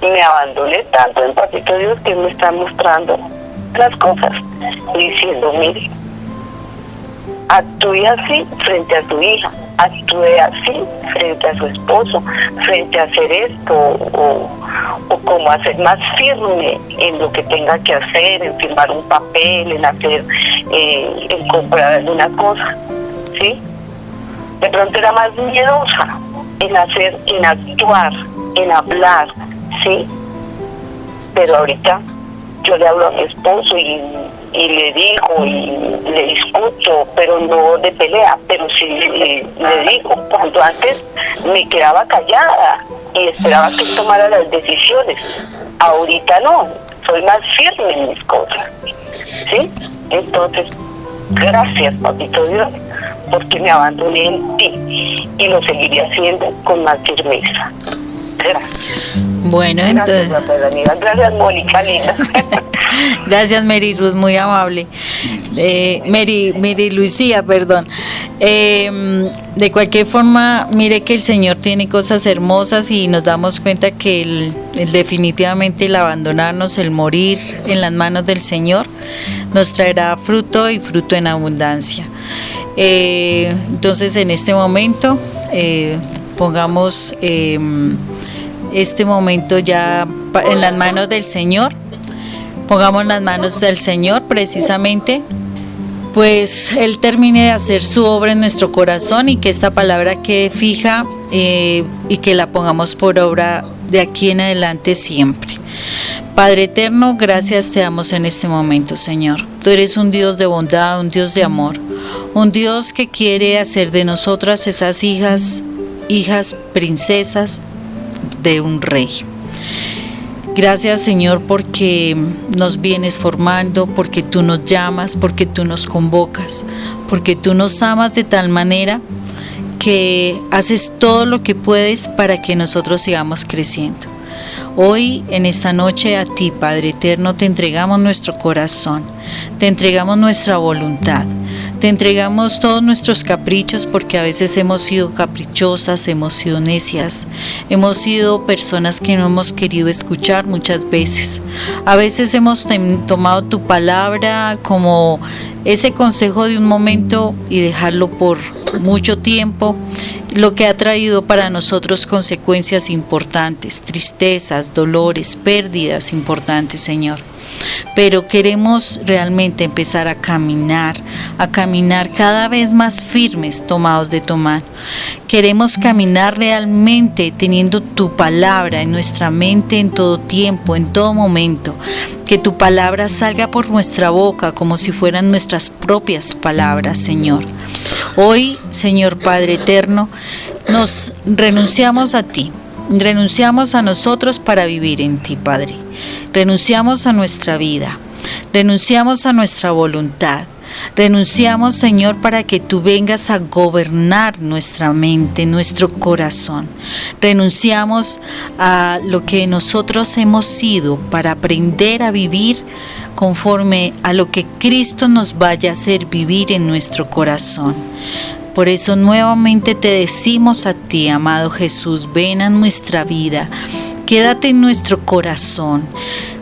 me abandoné tanto en Papito Dios que me está mostrando las cosas, diciendo, mire, actúe así frente a su hija, actúe así frente a su esposo, frente a hacer esto, o como hacer más firme en lo que tenga que hacer, en firmar un papel, en hacer, en comprar alguna cosa, ¿sí? De pronto era más miedosa en hacer, en actuar, en hablar, ¿sí? Pero ahorita yo le hablo a mi esposo y le digo y le discuto, pero no de pelea, pero sí le digo. Cuando antes me quedaba callada y esperaba que él tomara las decisiones, ahorita no, soy más firme en mis cosas, ¿sí? Entonces, gracias, Papito Dios, porque me abandoné en ti y lo seguiré haciendo con más firmeza. Gracias. Bueno, entonces. Gracias, Mónica, linda. Gracias, Mary Ruth, muy amable. Mary Lucía, perdón. De cualquier forma, mire que el Señor tiene cosas hermosas y nos damos cuenta que el definitivamente el abandonarnos, el morir en las manos del Señor, nos traerá fruto y fruto en abundancia. Entonces, en este momento, pongamos este momento ya en las manos del Señor. Pongamos las manos del Señor precisamente, pues Él termine de hacer su obra en nuestro corazón y que esta palabra quede fija y que la pongamos por obra de aquí en adelante siempre. Padre eterno, gracias te damos en este momento, Señor. Tú eres un Dios de bondad, un Dios de amor, un Dios que quiere hacer de nosotras esas hijas princesas de un rey. Gracias, Señor, porque nos vienes formando, porque tú nos llamas, porque tú nos convocas, porque tú nos amas de tal manera que haces todo lo que puedes para que nosotros sigamos creciendo. Hoy, en esta noche, a ti, Padre eterno, te entregamos nuestro corazón, te entregamos nuestra voluntad, te entregamos todos nuestros caprichos, porque a veces hemos sido caprichosas, hemos sido necias, hemos sido personas que no hemos querido escuchar muchas veces. A veces hemos tomado tu palabra como ese consejo de un momento y dejarlo por mucho tiempo, lo que ha traído para nosotros consecuencias importantes, tristezas, dolores, pérdidas importantes, Señor. Pero queremos realmente empezar a caminar cada vez más firmes, tomados de tu mano. Queremos caminar realmente teniendo tu palabra en nuestra mente en todo tiempo, en todo momento. Que tu palabra salga por nuestra boca como si fueran nuestras propias palabras, Señor. Hoy, Señor Padre eterno, nos renunciamos a ti. Renunciamos a nosotros para vivir en ti, Padre. Renunciamos a nuestra vida. Renunciamos a nuestra voluntad. Renunciamos, Señor, para que tú vengas a gobernar nuestra mente, nuestro corazón. Renunciamos a lo que nosotros hemos sido para aprender a vivir conforme a lo que Cristo nos vaya a hacer vivir en nuestro corazón. Por eso nuevamente te decimos a ti, amado Jesús, ven a nuestra vida, quédate en nuestro corazón,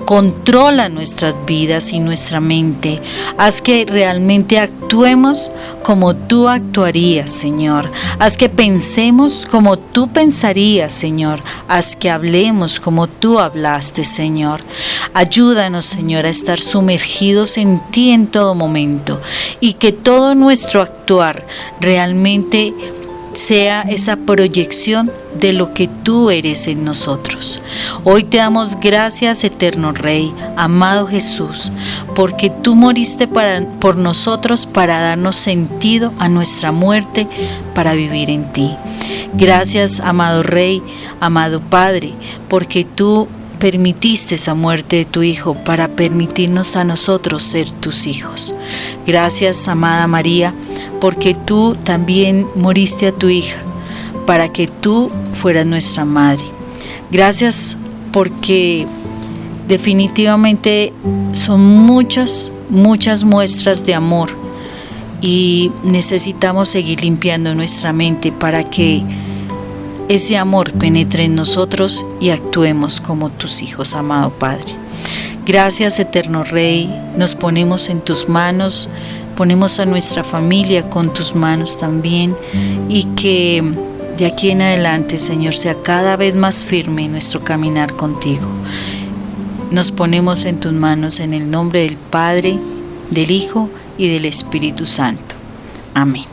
controla nuestras vidas y nuestra mente, haz que realmente actuemos como tú actuarías, Señor, haz que pensemos como tú pensarías, Señor, haz que hablemos como tú hablaste, Señor. Ayúdanos, Señor, a estar sumergidos en ti en todo momento y que todo nuestro actuar realmente sea esa proyección de lo que tú eres en nosotros. Hoy te damos gracias, eterno Rey, amado Jesús, porque tú moriste por nosotros para darnos sentido a nuestra muerte, para vivir en ti. Gracias, amado Rey, amado Padre, porque tú permitiste esa muerte de tu Hijo para permitirnos a nosotros ser tus hijos. Gracias, amada María, porque tú también moriste a tu hija para que tú fueras nuestra madre. Gracias porque definitivamente son muchas muestras de amor y necesitamos seguir limpiando nuestra mente para que ese amor penetre en nosotros y actuemos como tus hijos, amado Padre. Gracias, eterno Rey, nos ponemos en tus manos, ponemos a nuestra familia con tus manos también, y que de aquí en adelante, Señor, sea cada vez más firme nuestro caminar contigo. Nos ponemos en tus manos en el nombre del Padre, del Hijo y del Espíritu Santo. Amén.